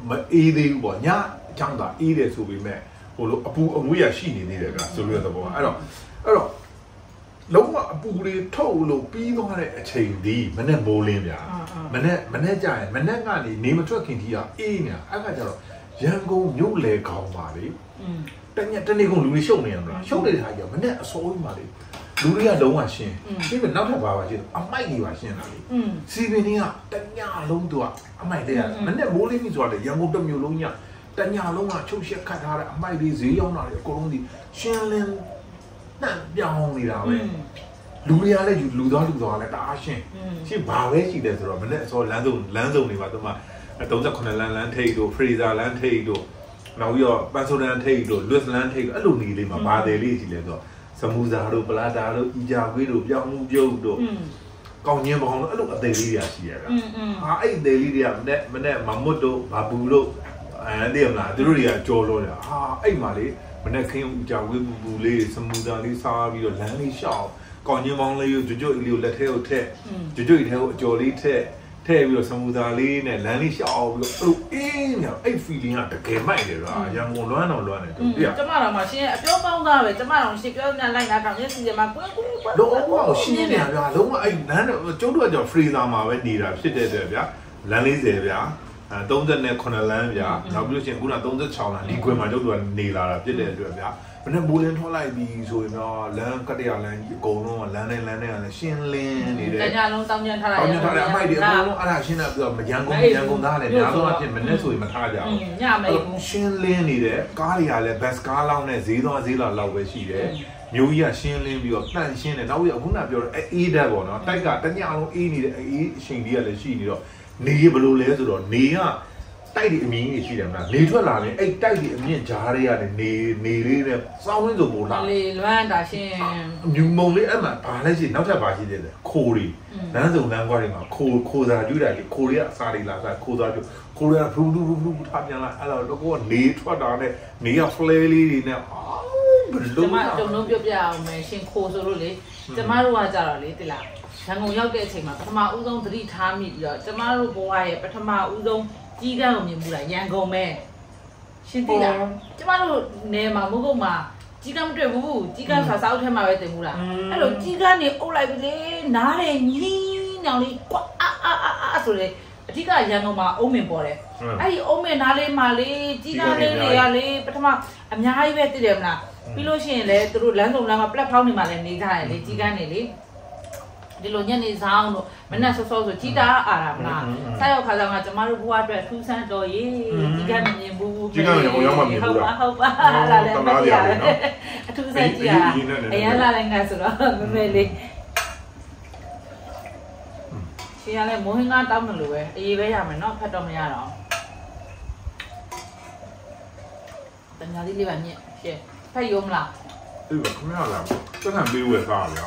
မအေးသေးဘူးပေါ့ညအကြောင်းသာအေးတယ်ဆိုပေမဲ့ဟိုလိုအပူအငွေ့ရရှိနေသေးတယ်ဗျာဆိုလို့ရတဲ့ဘောအဲ့တော့လုံးဝအပူတွေထုတ်လို့ပြီးသွားတဲ့အချိန်ဒီမနေ့မိုးလင်းဗျာမနေ့ကြာရင်မနေ့ကနေနေမထွက်ခင်ကြီးကအေးနေတာအဲ့ခါကျတော့ရန်ကုန်မြို့လေခေါင်ပါလေတနေ့ကုန်လူတွေရှုံနေရမလားရှုံနေတဲ့ခါကျမနဲ့အစိုးရမှာလေလူတွေကလုံးဝရှင်းပြီးတော့နောက်ထပ်ပါရှင်းအမိုက်တွေပါရှင်းတာလေစီပင်တွေကတညလုံးသူကအမိုက်တွေကမနဲ့မိုးလေးကြီးဆိုတာလေရန်ကုန်တစ်မြို့လုံးည တညာလုံးကချုပ်ရှက်ခတ်ထားတဲ့အမိုက်တွေဈေးရောက်လာတယ်အကုန်လုံးဒီရှင်းလင်းနှံ့ပြောင်းနေတာပဲလူတွေကလည်းလူသွားလည်းတအားရှင်းရှင်းဘာပဲရှိတယ်ဆိုတော့မနေ့အစောလမ်းစုံတွေမှာသူမှ38လမ်းထိပ်တို့ Fraser လမ်းထိပ်တို့နောက်ပြီးတော့ Pennsylvania ထိပ်တို့ Louis လမ်းထိပ်အဲ့လိုနေလေးမှာပါတယ်လေးရှိလဲဆိုတော့စမူဇာတို့ပလာတာတို့အီဂျာခွေးတို့ပြောင်းမှုပြုတ်တို့ကောင်းချင်းပေါင်းတို့အဲ့လိုအသေးလေးတွေရှိရတာဟာအဲ့အသေးလေးတွေကမနေ့မမွတ်တို့ဘာဘူးတို့အဲ့ဒီမလားသူတို့တွေကကြော်လို့တယ်ဟာအဲ့မှာလေမနေ့ခင်းအီဂျာခွေးပူလေးစမူဇာလေးစားပြီးတော့လမ်းလေးရှောက်ကောင်းချင်းပေါင်းလေးကိုကြွအီလေးကိုလက်ထဲကိုထည့်ကြွအီထဲကိုအကြော်လေးထည့်ပြီးတော့စမူဇာလေးနဲ့လမ်းလေးရှောက်ပြီးတော့အဲ့လိုအေးညာအဲ့ feeling ကတကယ်မိုက်တယ်ကွာရန်ကုန်လွမ်းတယ်သူပြကျမတော်မှာရှင်အပြောကောင်းသားပဲကျမတော်ရှင်ပြောညာလိုက်တာတောင်ရက်စီရမှာကွင်းလုံးဝရှင်းနေတာဗျာလုံးဝအဲ့လမ်းကျုပ်တို့ကကြောင့် Fraser မှာပဲနေတာဖြစ်တဲ့အတွက်ဗျာလမ်း40ဗျာ39လမ်းဗျာနောက်ပြီးလို့ရှိရင်ခုန36လမ်းဒီခွင်မှာကျုပ်တို့ကနေလာတာဖြစ်တဲ့အတွက်ဗျာဘယ်နဲ့မိုးလင်းထွက်လိုက်ပြီဆိုရင်တော့လမ်းကတရလမ်းကြီးအကုန်လုံးကလမ်းနဲ့ကလည်းရှင်းလင်းနေတယ်တညာလုံးတောင်းကျန်ထားတာတောင်းကျန်ထားတဲ့အမိုက်တွေအကုန်လုံးအဲ့ဒါရှင်းတာပြီးတော့ရန်ကုန်သားလည်းများသောအားဖြင့်မနေ့ဆိုရင်မထားကြဘူးညမေးရှင်းလင်းနေတယ်ကားတွေကလည်းဘတ်ကားလောက်နဲ့ဈေးလာလောက်ပဲရှိတယ်မျိုးကြီးကရှင်းလင်းပြီးတော့တန့်ရှင်းတယ်နောက်ပြီးအခုနပြောတော့အေးဓာတ်ပေါ့နော်တိုက်ကတညလုံးအေးနေတယ်အေးအချိန်ကြီးကလည်းရှိနေတော့နေဘယ်လိုလဲဆိုတော့နေကတိုက်ဒီအမြင့်ကြီးရှိတယ်မလားနေထွက်လာရင်အဲ့တိုက်ဒီအမြင့်ကြားတွေကနေနေလေးနဲ့စောင်းဝင်းဆိုပို့လာလေလွမ်းတာရှင်မြူမုံလေးအဲ့မှာဘာလဲရှိနောက်ထပ်ဘာရှိသေးလဲခိုးတွေလမ်းစုံလမ်းကွာတွေမှာခိုးစားကျွေးတာကြီးခိုးတွေကအစားတွေလာစားခိုးစားကျွေးခိုးတွေကဖလူထားပြန်လာအဲ့တော့ကနေထွက်တာနဲ့နေက flare လေးတွေနဲ့ကျမတုံလုံးပြအောင်မယ်ရှင်ခိုးဆိုလို့လေကျမတို့ကကြတော့လေတိလားရန်ကုန်ရောက်တဲ့အချိန်မှာပထမဦးဆုံးသတိထားမိပြီးတော့ကျမတို့ဘဝရဲ့ပထမဦးဆုံးကြီးကန်းကိုမြင်မှုလားရန်ကုန်ပဲရှင်းသိလားကျမတို့နေမှာမဟုတ်မှာကြီးကန်းမတွေ့ဘူးကြီးကန်းစာအုပ်ထဲမှာပဲတင်မှုလားအဲ့လိုကြီးကန်းနေအုပ်လိုက်ပြီလေနားတယ်ညီးညောင်လေးကွာအာဆိုလေအဓိကရန်ကုန်မှာအုံးမင်ပေါ်တယ်အဲ့ဒီအုံးမင်နားလေးမှာလေကြီးကန်းလေးတွေကလေပထမအများကြီးပဲသိတယ်မလားပြီးလို့ရှိရင်လေသူတို့လမ်းစုံလမ်းမှာ platform တွေမှာလည်းနေကြတယ်လေကြီးကန်းနေလေဒီလိုညနေဆောင်တို့မနက်စောစောဆိုကြီးတာအားရမလားဆက်ရောက်ခါဆောင်ကကျမတို့ဘဝအတွက်ထူးဆန်းတော်ရေးကြီးကမမြင်ဘူးကြီးကလည်းရောက်မှမြင်ဘူးလားဟုတ်ပါလာလည်းမသိရဘူးအထူးဆန်းကြီးအရင်လာလည်းငါဆိုတော့မမေလေးရှင်ရလည်းမိုးဟင်းကားတောင်းတယ်လို့ပဲအေးပဲရမယ်နော်ဖတ်တော့မရတော့တညာလေးလေးပါညက်ရှယ်ဖတ်ရုံမလားအေးပါခမရလားတက်ခံပေးဝယ်စားဗျာ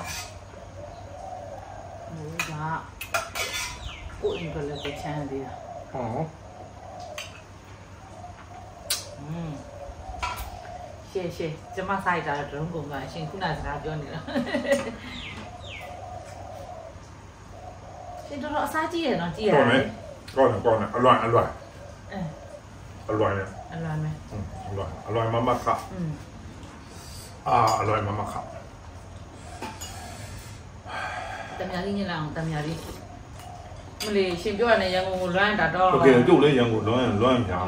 ကိုအင်္ဂလိပ်ချမ်းသေးတာဟောရှေ့ကျမဆိုင်တာတော့ကုန်သွားရှင်ခုနစကားပြောနေတာရှင်တော့အစားကြီးရနော်ကြည့်ရတယ်ကောင်းတယ်အလွိုင်းမယ်အလွိုင်းမမခအလွိုင်းမမခတမယာလေးညလာအောင်တမယာလေးမလေးရှင်ပြောရတဲ့ရန်ကုန်ကိုလွမ်းတာတော့โอเคကျုပ်လည်းရန်ကုန်လွမ်းပြာ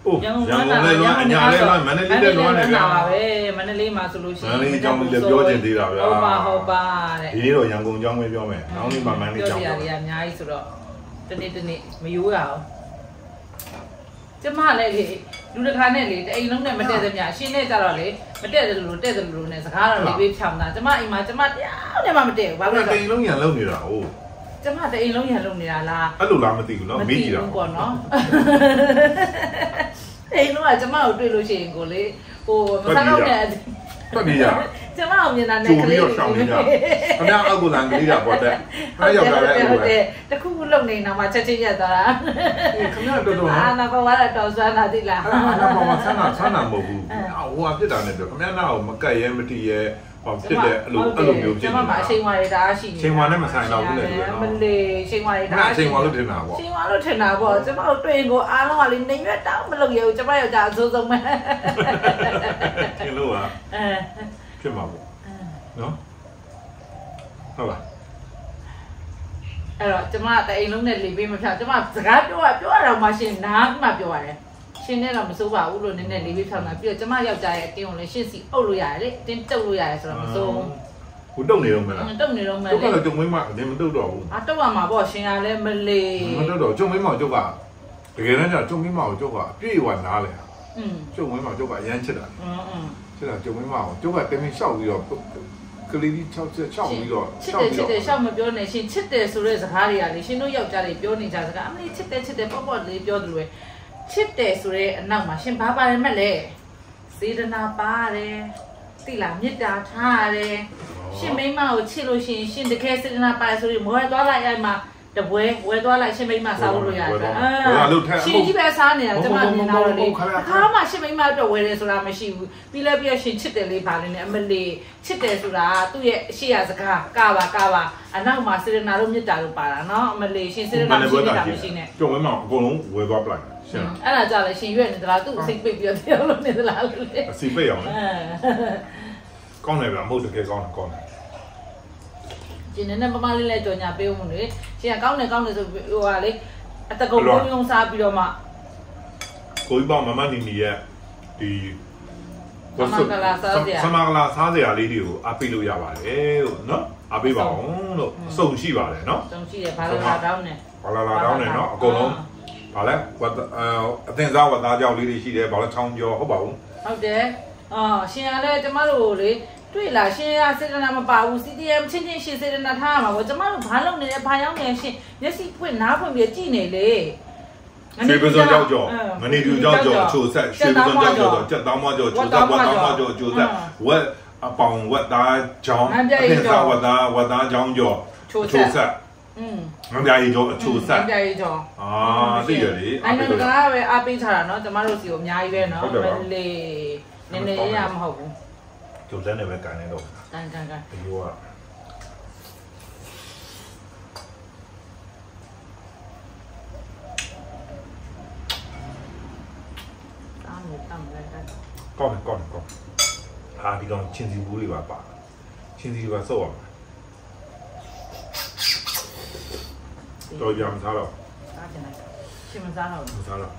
အိုးရန်ကုန်လည်းလွမ်းအညာလည်းလွမ်းမန္တလေးလည်းလွမ်းနေဗျာပဲမန္တလေးမှာဆိုလို့ရှိရင်မန္တလေးကျောင်းလည်းပြောချင်သေးတာဗျာဟုတ်ပါတဲ့ဒီတော့ရန်ကုန်ကျောင်းပဲပြောမယ်နောက်နေ့မှမန္တလေးကျောင်းပြောပြရအများကြီးဆိုတော့တနေ့မယိုးရအောင်ကျမလည်းလေလူတစ်ခါနဲ့လေတအိမ်လုံးနဲ့မတည့်သမျှရှင်းနေကြတော့လေမတည့်တယ်လို့တဲ့တယ်လို့နဲ့စကားတော့လေပေးဖြောင်းတာကျမအိမ်မှာကျမတရားနဲ့မှမတည့်ဘူးဘာလို့လဲတအိမ်လုံးရန်လုံနေတာဟိုကျမတအိမ်လုံးရန်လုံနေတာလားအဲ့လိုလားမသိဘူးเนาะမေးကြည့်တာပေါ့နော်အိမ်လုံးကကျမကိုတွေ့လို့ရှိရင်ကိုလေဟိုမဆန်းတော့တဲ့ပတ်ပြီးရကျမအောင်မြင်တာနဲ့ကလေးကိုရှောင်းနေတာခမအောက်ကလန်ကလေးတာပေါ့တဲ့အားရောက်လာတဲ့ဟုတ်တယ်တခုခုလုံနေတာမှချက်ချင်းရက်သွားတာခမတော်တော်အာနာပေါ်လာတော့ဆွမ်းတာတိလားအာနာပေါ်မှာဆန်းတာမဟုတ်ဘူးဟိုဟာဖြစ်တာနဲ့ပြောခမနာကိုမကတ်ရဲမတီရဲဟောဖြစ်တယ်အဲ့လိုမျိုးဖြစ်နေတာကျမမှာအချိန်ဝါတွေဒါရှိနေချိန်ဝါနဲ့မဆိုင်တော့ဘူးလေမလေးချိန်ဝါတွေဒါအချိန်ဝါလို့ထင်တာပေါ့ချိန်ဝါလို့ထင်တာပေါ့ကျမတို့တွေ့ရင်ကိုအားလုံးကလေနေရွက်တောင်းမလုပ်ရဘူးကျမယောက်ျားအစိုးဆုံးပဲထင်လို့ဖြစ်မှာပေါ့နော်ဟုတ်လားအဲ့တော့ကျမတအိမ်လုံးနဲ့လေပေးမဖြောင်းကျမစကားပြောရတော့မှရှင်နားမှပြောရတယ်ရှင်နဲ့တော့မစိုးပါဘူးလို့နည်းနည်းလေးပေးဖြောင်းတာပြီးတော့ကျမယောက်ျားရဲ့အတင်းကိုလည်းရှင်းစီအုပ်လို့ရတယ်လေအတင်းတုပ်လို့ရတယ်ဆိုတော့မစိုးဘူးတုပ်နေတော့မလားတုပ်နေတော့မလားတုပ်ကတော့ကျုံမင်းမအတင်းမတုပ်တော့ဘူးတုပ်ရမှာပေါ့ရှင်ကလည်းမလေးမတုပ်တော့ကျုံမင်းမကျုပ်က တကယ်တမ်းကျကျုံမင်းမကိုကျုပ်ကအပြည့်အဝနားလဲကျုံမင်းမကျုပ်ကအရန်ချစ်တာချစ်တာကျုံမင်းမကိုကျုပ်ကတမင်လျှောက်ပြီးတော့ကလေးကြီး6ပြီးတော့ချစ်တယ်ရှောက်မပြောနဲ့ရှင်ချစ်တယ်ဆိုတဲ့စကားတွေကလေရှင်တို့ယောက်ျားတွေပြောနေကြစကားအမလေးချစ်တယ်ပေါ့ပေါ့လေးပြောတယ်လို့ချစ်တယ်ဆိုတဲ့အနောက်မှာရှင်ဘာပါတယ်မဲ့လဲစေတနာပါတယ်တိလာမေတ္တာထားရတယ်ရှင်မိမကိုချစ်လို့ရှင်တကယ်စေတနာပါတယ်ဆိုရင်မွေးသွားလိုက်အဲ့မှာတပွဲဝဲသွားလိုက်ရှင်မိမစားလို့ရတယ်ရှင်ကြီးပဲစားနေတာကျမမြင်တော့လေအခါမှရှင်မိမတော့ဝဲတယ်ဆိုတာမရှိဘူးပြီးလဲပြီးရှင်ချစ်တယ်လေးပါလေနဲ့အမလေးချစ်တယ်ဆိုတာသူ့ရဲ့အရှိရစကားကပါအနောက်မှာစေရနာတို့မြတ်တာတို့ပါတာနော်အမလေးရှင်စေရနာမရှိတာမရှိနဲ့ကျုံဝဲမှာအကုန်လုံးဝဲသွားပလိုက်ရှင်အဲ့ဒါကြလေရှင်ရွက်နေသလားသူ့စိတ်ပိတ်ပြီးတော့ပြောလို့နေသလားလို့လေအစီပိတ်အောင်လေကောင်းတယ်ဗျမဟုတ်တကယ်ကောင်းတယ်ကျင်းနေပမာလေးလဲကြော်ညာပေးဦးမလို့ရှင်ကကောင်းတယ်ဆိုဟိုဟာလေအတကုံလုံးစားပြီးတော့မှကိုကြီးပေါ့မမနီနီရဲ့ဒီစမကလာစားစရာလေးတွေကိုအားပေးလို့ရပါတယ်လို့နော်အားပေးပါအောင်လို့အစုံရှိပါတယ်နော်အစုံရှိတယ်ဘာလာတောင်းနေနော်အကုန်လုံးဘာလဲအသင်စားဝတ်သားကြောက်လေးတွေရှိတယ်ဘာလဲချောင်းကျော်ဟုတ်ပါဘူးဟုတ်တယ်ရှင်ကလည်းကျမတို့လေတွေ့လားရှင်ရစေတနာမပါဘူး CTM ချင်းရှင်စေတနာထားရမှာပေါ့ကျမတို့ဘာလုပ်နေလဲဘာရောက်နေရှင်မျက်စိဖွင့်နားဖွင့်ပြီးကြည့်နေလေရွှေပစုံကြောက်ကြောငနေတူကြောက်ကြောအချိုဆက်ရွှေပစုံကြောက်ကြောကြက်တောင်းမကြောချိုဆက်ဝတ်တောင်းမကြောချိုဆက်ဝက်အပေါင်ဝက်သားကြောင်းအပြင်စားဝက်သားကြောင်းကြောချိုဆက်ငပြားရီကြောအချိုဆက်ငပြားရီကြောသိရလေအဲ့ဒါကပဲအားပေးထားတာနော်ကျမတို့စီကိုအများကြီးပဲနော်လေနည်းနည်းရမဟုတ်ဘူးကျုပ်လည်းပဲကန်နေတော့ကန်ဒီလိုကကောင်းဟာဒီကောင်ချင်းစီဘူးတွေပါချင်းစီတွေပါစော့အောင်တော်ကြမ်းစားတော့စားချင်လိုက်ရှင်မစားတော့မစားတော့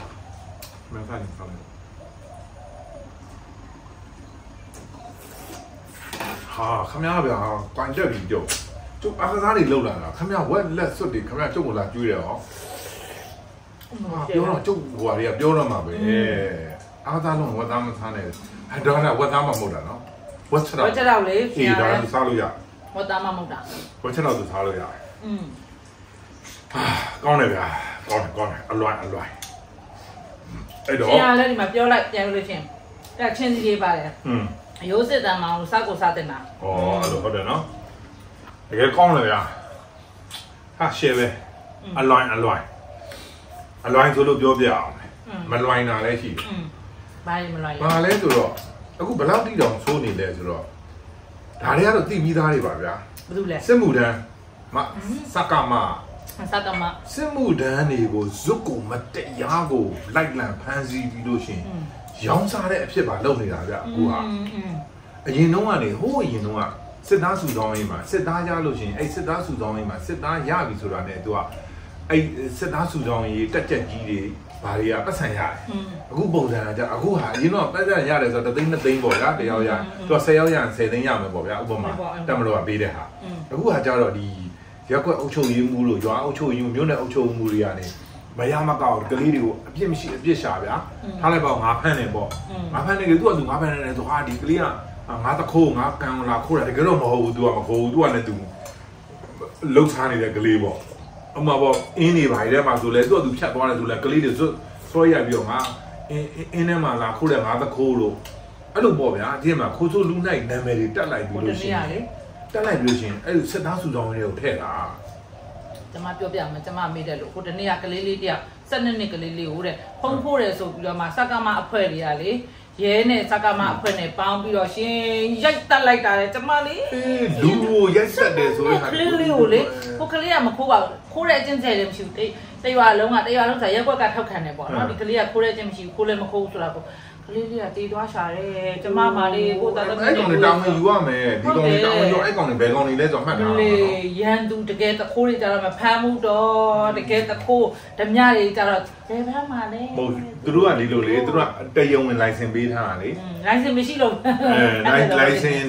မစားရင်စားလိုက်ဟာခမရဗျာကွန်တက်ပြီးကျုပ်အားကစားတွေလောက်လာတာခမရဝက်လက်စွတ်တွေခမရကျုပ်ကိုလာကျွေးတယ်ဟောပြောတော့ကျုပ်ဟိုဟာတွေကပြောတော့မှာပဲအားသားလုံးဝတ်သားမစားနဲ့အဲ့တော့ဝတ်သားမမဟုတ်တာနော်ဝတ်ချက်တော့လေအေးဒါလည်းစားလို့ရဝတ်သားမမဟုတ်တာဝတ်ချက်တော့စားလို့ရတယ်ဟာကောင်းတယ်ဗျာကောင်းတယ်အလွိုင်းအဲ့တော့ရှင်ရလည်းဒီမှာပြောလိုက်ပြန်လို့ရှင်အဲ့ချင်းစီလေးပါတယ်ရိုးစစ်တမ်းမအောင်စားကိုစားတင်တာဩအဲ့လိုဟုတ်တယ်နော်တကယ်ကောင်းတယ်ဗျာဟာရှယ်ပဲအလွိုင်းဆိုလို့ပြောပြအောင်မလွိုင်းတာလည်းရှိတယ်ဘာလဲဆိုတော့အခုဘယ်လောက်တိတောင်ဆိုးနေလဲဆိုတော့ဒါတွေကတော့သိပြီးသားတွေပါဗျာဘာလို့လဲစစ်မှုတန်းစကမစစ်မှုတန်းတွေကိုဇွတ်ကိုမတရားကိုလိုက်လံဖမ်းဆီးပြီးလို့ရှင်ရောင်းစားတဲ့အဖြစ်ပါလုပ်နေတာဗျအခုဟာအရင်တုန်းကနေဟိုးအရင်တုန်းကစစ်သားစုဆောင်းရေးမှာစစ်သားရလို့ရှင်အဲ့စစ်သားစုဆောင်းရေးမှာစစ်သားရပြီဆိုတာနဲ့သူကအဲ့စစ်သားစုဆောင်းရေးတက်ကြက်ကြီးတွေဘာတွေကပတ်စံရတယ်အခုပုံစံကကြအခုဟာအရင်တော့ပတ်စံရတယ်ဆိုတော့3 သိန်းပေါ့ဗျာတယောက်ရသူက10ယောက်ရ10 သိန်းရမယ်ပေါ့ဗျာဥပမာတက်မလို့ကပေးတဲ့ဟာအခုဟာကြတော့ဒီရက်ကွက်အုပ်ချုပ်ရေးမှုလို့ရွာအုပ်ချုပ်ရေးမှုမြို့နယ်အုပ်ချုပ်မှုတွေကနေမရမကောက်ကလေးတွေကိုအပြစ်မရှိအပြစ်ရှာဗျာထားလိုက်ပေါ့ငါဖမ်းနေပေါ့ငါဖမ်းနေလေသူကသူငါဖမ်းနေတယ်ဆိုဟာဒီကလေးကငါတခိုးငါကန်လာခိုးတာတကယ်တော့မဟုတ်ဘူးသူကမခိုးဘူးသူကလည်းသူလှုပ်ရှားနေတဲ့ကလေးပေါ့အမပေါ့အင်းနေပါရဲ့မှာဆိုလဲသူကသူဖြတ်သွားတယ်ဆိုလဲကလေးတွေဆွဲရပြီးတော့ငါအင်းထဲမှာလာခိုးတယ်ငါတခိုးလို့အဲ့လိုပေါ့ဗျာဒီမှာခိုးဆိုလူနိုင်နာမည်တွေတက်လိုက်ပြီးလို့ရှိရင်တက်လိုက်ပြီးလို့ရှိရင်အဲ့စစ်သားစုဆောင်တွေကိုထည့်တာကျမပြောပြမယ်ကျမမေးတယ်လို့ဟိုတနေ့ကကလေးလေးတယောက်12နှစ်ကလေးလေးဟိုတဲ့ဖုံးဖိုးတယ်ဆိုပြီးတော့မှစကမအဖွဲ့တွေကလေရဲနဲ့စကမအဖွဲ့နဲ့ပေါင်းပြီးတော့ရှင်ရိုက်တက်လိုက်တာလေကျမလေးလူကိုရိုက်ဆက်တယ်ဆိုရင်ကလေးလေးကိုလေဟိုကလေးကမခိုးပါဘူးခိုးတဲ့အချင်းကျဲလည်းမရှိဘူးတရွာလုံးဆိုရက်ကွက်ကထောက်ခံတယ်ပေါ့နော်ဒီကလေးကခိုးတဲ့အချင်းမရှိဘူးခိုးလည်းမခိုးဘူးဆိုတာပေါ့ကလေးလေးကတေးသွားရှာတယ်ကျမပါလေးကိုတာတမီးအဲ့ကောင်တွေတောင်းယူရမယ်ဒီကောင်တွေတောင်းယူအဲ့ကောင်တွေဘယ်ကောင်တွေလဲဆိုတော့မှတ်တာလေရန်သူတကယ်တခိုးတွေကြတော့မဖမ်းမှုတော့တကယ်တခိုးဓမြတွေကြတော့ဘယ်ဖမ်းမှာလဲဟုတ်သူတို့ကဒီလိုလေသူတို့ကတယုံဝင်လိုင်စင်ပေးထားတာလေလိုင်စင်မရှိလို့လိုင်စင်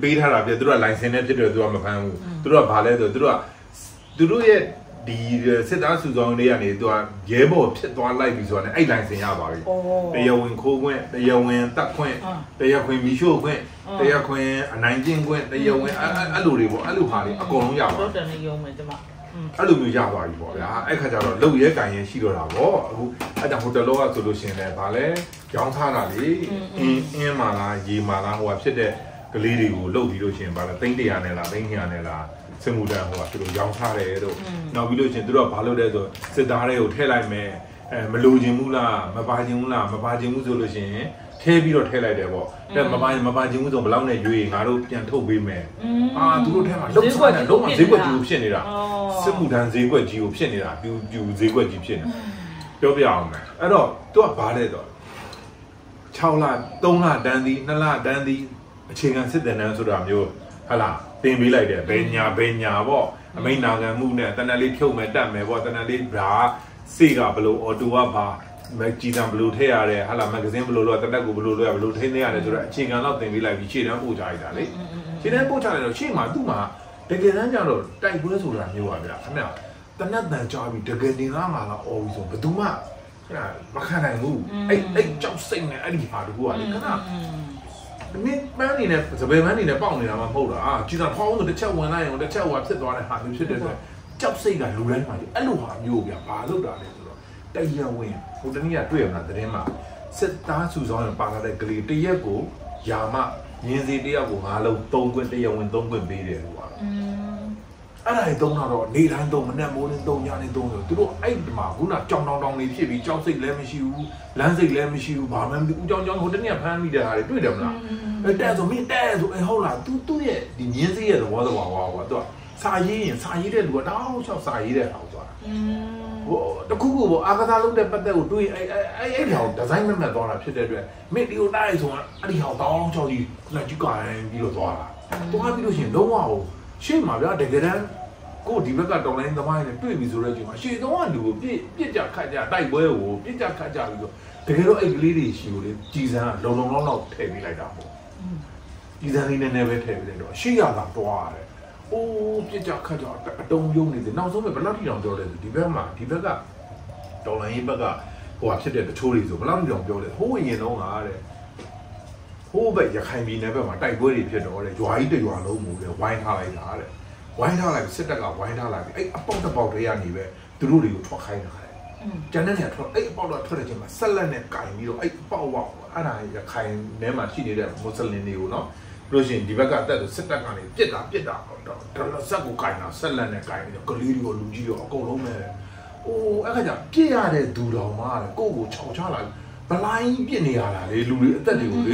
ပေးထားတာပြသူတို့ကလိုင်စင်နဲ့ဖြစ်တယ်သူကမဖမ်းဘူးသူတို့ကဘာလဲဆိုသူတို့ရဲ့ ဒီစစ်သားစုဆောင်လေးကနေသူကရဲဘော်ဖြစ်သွားလိုက်ပြီဆိုတာနဲ့အဲ့လိုင်းစင်ရပါပြီတရားဝင်ခိုးခွင့်တရားဝင်တက်ခွင့်တရားခွင်မီရှို့ခွင့်တရားခွင်အနိုင်ကျင့်ခွင့်တရားဝင်အဲ့လိုတွေပေါ့အဲ့လိုဟာတွေအကုန်လုံးရပါဟုတ်တယ်နေရုံမယ်ကျမအဲ့လိုမျိုးရသွားပြီပေါ့ဗျာအဲ့ခါကျတော့လုတ်ရဲကန်ရဲရှိတော့တာပေါ့အခုအဲ့ဒါဟိုတယ်လောကဆိုလို့ရှင်လဲဗာလဲကြောင်းထားတာလေအင်းမာလားရေမာလားဟိုကဖြစ်တဲ့ကလေးတွေကိုလုတ်ပြီးလို့ရှင်ဗာလဲသိန်း100နဲ့လားသိန်း200နဲ့လားစမှုတန်ဟိုကသူတို့ရောင်းထားတယ်တို့နောက်ပြီးလို့ရှင်သူတို့ကဘာလုပ်လဲဆိုစစ်သားတွေကိုထည့်လိုက်မယ်မလိုချင်ဘူးလားမပါချင်ဘူးလားမပါချင်ဘူးဆိုလို့ရှင်ထဲပြီးတော့ထဲလိုက်တယ်ပေါ့တဲ့မပါချင်ဘူးဆိုဘယ်လောက်နဲ့ရွေးငါတို့ပြန်ထုတ်ပေးမယ်သူတို့ထဲမှာလုံးစားတယ်လုံးဝဈေးကွက်ကြီးကိုဖြစ်နေတာစစ်မှုတန်းဈေးကွက်ကြီးကိုဖြစ်နေတာပြူဈေးကွက်ကြီးဖြစ်နေပြောပြအောင်မယ်အဲ့တော့သူကဘာလဲတော့6လ3လတန်းသည်2လတန်းသည်အခြေခံစစ်တပ်တန်းဆိုတာမျိုးဟာလားတင်ပေးလိုက်တယ်ဘယ်ညာပေါ့အမိန်နာခံမှုနဲ့တဏှာလေးဖြုတ်မယ်တတ်မယ်ပေါ့တဏှာလေးဓာစေကဘလို့အော်တိုကဘာမက်ကြီးတန်ဘလို့ထည့်ရတယ်ဟာလားမဂ္ဂဇင်းဘလို့လို့တတက်ကိုဘလို့လို့ဘလို့ထိနေရတယ်ဆိုတော့အခြေခံတော့တင်ပေးလိုက်ပြီးခြေတန်းပို့ချလိုက်တာလေခြေတန်းပို့ချလိုက်တော့ရှေ့မှာသူ့မှာတကယ်တမ်းကျတော့တိုက်ပွဲဆိုတာမျိုးပါဗျာခင်ဗျတနတ်တန်ကြားပြီးတကယ်တင်လားမှာလားအော်ပြီးဆိုဘယ်သူမှမခံနိုင်ဘူးအဲ့ကြောက်စိတ်နဲ့အဲ့ဒီဟာတကူကလေခဏမင်းပန်းနေနဲ့စပယ်ပန်းနေနဲ့ပေါက်နေတာမှမဟုတ်တာကြည်သာဖောင်းဆိုတစ်ချက်ဝင်လိုက်ရင်တစ်ချက်ဟိုဖြစ်သွားတဲ့ဟာမျိုးဖြစ်တဲ့အတွက်ကြောက်စိတ်ကလူတိုင်းမှာအဲ့လိုဟာမျိုးဗျာဘာလို့တာလဲဆိုတော့တရားဝင်ဟိုတနည်းကတွေ့ရမှာသတင်းမှာစစ်သားစုဆောင်ရင်ပါလာတဲ့ကလေးတရက်ကိုယာမရင်းစီတရက်ကို5လုံး3ခွင့်တရားဝင်3ခွင့်ပေးတယ်လို့ပါအဲ့ဒါတွေသုံးတော့နေတိုင်းသုံးမနဲ့မိုးနဲ့သုံးညနေသုံးဆိုသူတို့အဲ့ဒီမှာခုနကြောင်တောင်လေးဖြစ်ပြီးကြောက်စိတ်လည်းမရှိဘူးလမ်းစိတ်လည်းမရှိဘူးဘာမှမသိဦးကြောင်ဟိုတနေ့ကဖမ်းမိတဲ့ဟာတွေတွေ့တယ်မလားအဲ့တဲ့ဆိုမင်းတဲ့ဆိုဟုတ်လားသူ့ရဲ့ဒီမြင်းစည်းရဲ့သဘောကွာသူကစာရေးရင်စာရေးတဲ့လူကတောင်းလျှောက်စာရေးတဲ့အောင်သွားဟိုတခုခုပေါ့အာကစားလုပ်တဲ့ပတ်သက်ကိုတွေးအဲ့ဒီဟာကိုဒီဇိုင်းမက်သွားတာဖြစ်တဲ့အတွက်မင်းဒီကိုတိုက်ဆိုတာအဲ့ဒီဟာတောင်းချောက်ကြီးလက်ကြီးကိုင်းပြီးတော့သွားတာသွားပြီးလို့ရှိရင်လုံးဝဟိုရှေ့မှာဗျာတကယ်တမ်းကိုဒီဘက်ကတော်လိုင်းသမားတွေနဲ့တွေ့ပြီဆိုတဲ့အချိန်မှာရှေ့သုံးကလူကိုပြစ်ကြခတ်ကြတိုက်ပွဲကိုပြစ်ကြခတ်ကြပြီးတော့တကယ်တော့အဲ့ကလေးတွေရှိကိုလေကြည်စမ်းကလုံလောက်ထည့်ပေးလိုက်တာပေါ့ကြည်စမ်းလေးနည်းနည်းပဲထည့်ပေးလိုက်တော့ရှေ့ရတာတွားရတယ်အိုးပြစ်ကြခတ်ကြအတုံးယုံနေတယ်နောက်ဆုံးပဲဘယ်လောက်ထိတောင်ပြောလဲဆိုဒီဘက်ကတော်လိုင်းဘက်ကဟိုဟာဖြစ်တဲ့တချို့တွေဆိုဘယ်လောက်ထိတောင်ပြောလဲဟိုးရင်တော့ဟာတဲ့ဟိုးဘက်ရခိုင်ပြည်နယ်ဘက်မှာတိုက်ပွဲတွေဖြစ်တော့တဲ့ရွာကြီးတရွာလုံးမို့လေဝိုင်းထားလိုက်တာတဲ့ဝိုင်းထားလိုက်စစ်တပ်ကဝိုင်းထားလိုက်ပြီအဲ့အပေါက်တစ်ပေါက်တည်းရနေပဲသူတို့တွေကိုထွက်ခိုင်းတာလေကျန်တဲ့နေရာထွက်အဲ့အပေါက်တော့ထွက်တဲ့ချိန်မှာဆက်လက်နဲ့ကင်ပြီးတော့အဲ့အပေါက်ဝအဲ့ဒါရခိုင်ထဲမှာရှိနေတဲ့မွတ်စလင်တွေကိုနော်လို့ရှိရင်ဒီဘက်ကတက်လို့စစ်တပ်ကနေပြစ်တာတော့ဆက်ကိုကင်တာဆက်လက်နဲ့ကင်ပြီးတော့ကလေးတွေကိုလူကြီးတွေအကုန်လုံးပဲအိုးအဲ့ခါကျပြစ်ရတဲ့သူတော်မှတဲ့ကိုယ့်ကိုခြောက်ချလာဘလိုင်းပြစ်နေရတာလေလူတွေအသက်တွေကိုလ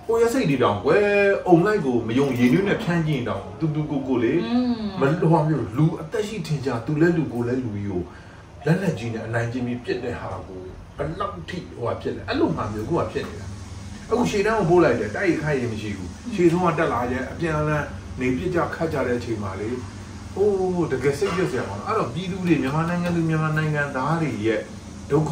ေကိုရစိတ်ဒီတောင်ကွယ်အုံလိုက်ကိုမယုံရည်နွေးနဲ့ဖြန်းကြည့်တောင်တူကိုလေမလွှမ်းမျိုးလူအသက်ရှိထင်ကြသူလဲလူကိုလဲလူကြီးကိုလက်လက်ကြီးနဲ့အနိုင်ကျင့်ပြီးပြစ်တဲ့ဟာကိုဘလောက်ထိဟိုဖြစ်လဲအဲ့လိုမှမျိုးကိုကဖြစ်နေတာအခုရှေ့တန်းကိုပို့လိုက်တယ်တိုက်ခိုက်ရင်မရှိဘူးရှေ့ဆုံးကတက်လာရဲ့အပြန်အလှန်နေပြစ်ကြခတ်ကြတဲ့အချိန်မှာလေအိုးတကယ်စိတ်ပြည့်စရာပါအဲ့တော့ပြည်သူတွေမြန်မာနိုင်ငံသားတွေရဲ့ဒုက္ခ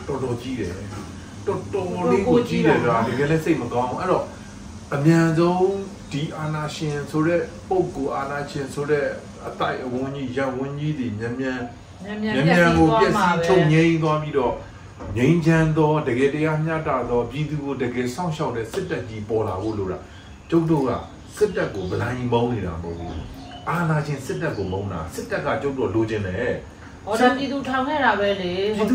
တော်တော်ကြီးတယ်တော်လေးကိုကြီးတယ်ဗျာတကယ်လည်းစိတ်မကောင်းအဲ့တော့အမြန်ဆုံးဒီအာနာရှင်ဆိုတဲ့ပုံကူအာနာရှင်ဆိုတဲ့အတိုက်အဝန်းကြီးရဝန်းကြီးတွေမြန်ကိုပြည့်စည်ချုပ်ငြိမ်းသွားပြီးတော့ငြိမ်းချမ်းသောတကယ်တရားမျှတသောပြည်သူကိုတကယ်စောင့်ရှောက်တဲ့စစ်တပ်ကြီးပေါ်လာဖို့လိုတာကျုပ်တို့ကစစ်တပ်ကိုဗလိုင်းမုန်းနေတာမဟုတ်ဘူးအာနာရှင်စစ်တပ်ကိုမုန်းတာစစ်တပ်ကကျုပ်တို့လိုချင်တယ်ဟောဒါပြည်သူထောင်ခဲ့တာပဲလေပြည်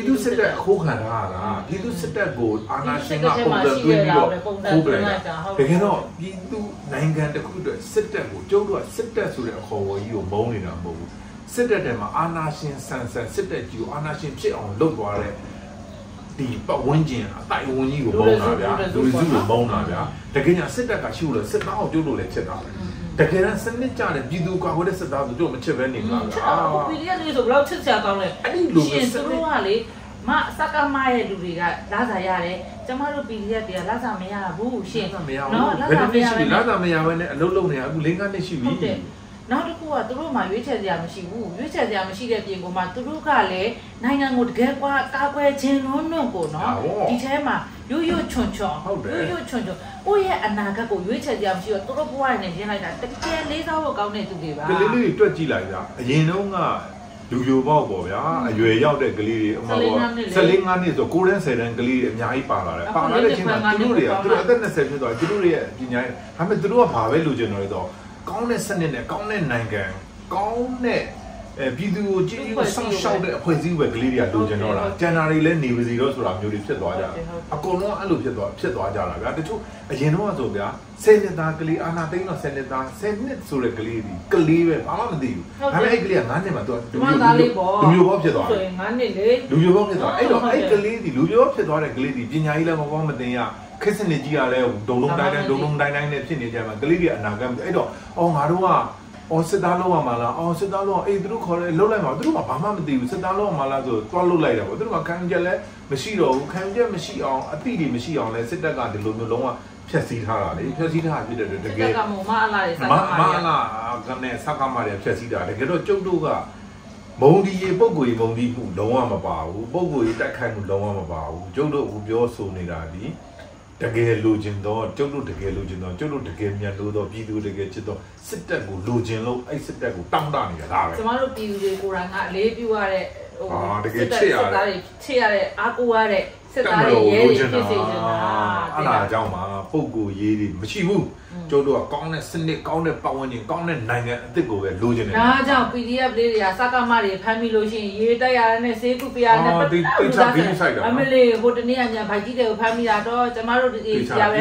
သူစစ်တပ်အခိုးခံထားရတာပြည်သူစစ်တပ်ကိုအာဏာရှင်ကပုံစံသွင်းပြီးတော့ခိုးပလိုက်တာတကယ်တော့ပြည်သူနိုင်ငံတစ်ခုအတွက်စစ်တပ်ကိုကျုပ်တို့ကစစ်တပ်ဆိုတဲ့အခေါ်အဝေါ်ကြီးကိုမုန်းနေတာမဟုတ်ဘူးစစ်တပ်ထဲမှာအာဏာရှင်ဆန်စစ်တပ်ကြီးကိုအာဏာရှင်ဖြစ်အောင်လုပ်သွားတဲ့ဒီပတ်ဝန်းကျင်အတိုက်အဝန်းကြီးကိုမုန်းတာဗျာလူစုကိုမုန်းတာဗျာတကယ်ညာစစ်တပ်ကရှိလို့စစ်သားကိုကျုပ်တို့လည်းဖြစ်တာပဲတကယ်တမ်းစနစ်ကြတဲ့ပြည်သူကွာဟိုတဲ့စစ်သားဆိုတို့မချစ်ပဲနေမှာဗျာပြည်သူတွေဆိုဘယ်လောက်ချစ်စရာကောင်းလဲအဲ့ဒီလိုရှင်သူတို့ကလေမစကားမရဲ့လူတွေကလာစားရတယ်ကျမတို့ပြည်သူတွေကလာစားမရဘူးရှင်နော်လာစားမရဘဲနဲ့အလုပ်လုပ်နေတာအခု၄-၅နှစ်ရှိပြီ နောက်တစ်ခုကသူတို့မှရွေးချယ်စရာမရှိဘူးရွေးချယ်စရာမရှိတဲ့ပြင်ကိုမှသူတို့ကလည်းနိုင်ငံကိုတကယ်ကွာကာကွယ်ခြင်းလုံးကိုနော်ဒီထဲမှာရွရွချွန်ချွန်ကိုယ့်ရဲ့အနာဂတ်ကိုရွေးချယ်စရာမရှိတော့သူတို့ဘဝနဲ့ရင်းလိုက်တာတကယ်လေးစားဖို့ကောင်းတဲ့သူတွေပါကလေးလေးတွက်ကြည့်လိုက်ကြအရင်တုန်းကလူပြိုပေါက်ပေါ့ဗျာအရွယ်ရောက်တဲ့ကလေးတွေအမှပေါ့14-5နှစ်ဆို9တန်း10တန်းကလေးတွေအများကြီးပါလာတယ်ပါလာတဲ့ချင်းကသူတို့အသက်20ဖြစ်သွားသူတို့ရဲ့ပညာရေးဒါပေမဲ့သူတို့ကဘာပဲလိုချင်တော့လဲဆိုကောင်းတဲ့စနစ်နဲ့ကောင်းတဲ့နိုင်ငံကောင်းတဲ့ပြည်သူကိုကြည့်ရဆောင်ရှောက်တဲ့အဖွဲ့အစည်းပဲကလေးတွေကလိုချင်တော့တာကျန်တာတွေလည်းနေပါစီတော့ဆိုတာမျိုးတွေဖြစ်သွားကြတာအကုန်လုံးအဲ့လိုဖြစ်သွားကြတာဗျာတချို့အရင်တော့ဆိုဗျာ10နှစ်သားကလေးအာနာသိန်းတော့10နှစ်သား10နှစ်ဆိုတဲ့ကလေးဒီကလေးပဲဘာမှမသိဘူးဒါပေမဲ့အဲ့ကလေးက9နှစ်မှသူလူမျိုးဘောဖြစ်သွားတယ်9နှစ်လေလူမျိုးဘောဖြစ်သွားအဲ့တော့အဲ့ကလေးဒီလူမျိုးဘောဖြစ်သွားတဲ့ကလေးဒီပညာရေးလည်းမပေါ်မသိရခက်စနစ်ကြီးရလဲဒုံလုံးတိုင်းနဲ့ဖြစ်နေကြမှာကလေးတွေအနာဂတ်အဲ့တော့ငါတို့ကစစ်သားလုံးဝမှာလားစစ်သားလုံးအေးသူတို့ခေါ်တယ်လှုပ်လိုက်မှာသူတို့ကဘာမှမသိဘူးစစ်သားလုံးဝမှာလားဆိုသွားလှုပ်လိုက်တာပေါ့သူတို့ကခံချက်လည်းမရှိတော့ဘူးခံချက်မရှိအောင်အတိတွေမရှိအောင်လဲစစ်တပ်ကဒီလိုမျိုးလုံးဝဖျက်ဆီးထားတာလေဖျက်ဆီးထားဖြစ်တဲ့တကယ်စစ်တပ်ကမအလားတွေစကားမအလားကနေစကားမာတွေဖျက်ဆီးတာတကယ်တော့ကျုပ်တို့ကမုံဒီရေပုံကိုရေမုံဒီမှုလုံးဝမပါဘူးပုံကိုရေတိုက်ခိုက်မှုလုံးဝမပါဘူးကျုပ်တို့ဦးပြောဆိုနေတာဒီတကယ်လိုချင်တော့ကျုပ်တို့တကယ်လိုချင်တော့ကျုပ်တို့တကယ်မြတ်လို့တော့ပြည်သူတကယ်ချစ်တော့စစ်တပ်ကိုလိုချင်လို့အဲ့စစ်တပ်ကိုတောင်းတနေကြတာပဲကျမတို့ပြည်သူတွေကိုယ်တိုင်ကအလေးပြုရတဲ့တကယ်ချစ်ရတဲ့အားကိုးရတဲ့စစ်သားတွေရဲတွေဖြစ်စေချင်တာအဲ့ဒါကြောင့်မှာပုံကိုရေးတွေမရှိဘူးကျုပ်တို့ကကောင်းတဲ့စနစ်ကောင်းတဲ့ပတ်ဝန်းကျင်ကောင်းတဲ့နိုင်ငံအသစ်ကိုပဲလိုချင်တယ်ဒါကြောင့် PDF လေးတွေကစကားမတွေဖမ်းပြီးလို့ရှိရင်ရေးတက်ရတဲ့နဲ့ဆေးကုပြရတဲ့တိတ်ချပြီးဆိုင်တာအမလေးဟိုတနေ့ညဘိုက်ကြီးတွေကိုဖမ်းမိတာတော့ကျမတို့ဒီကြာပဲ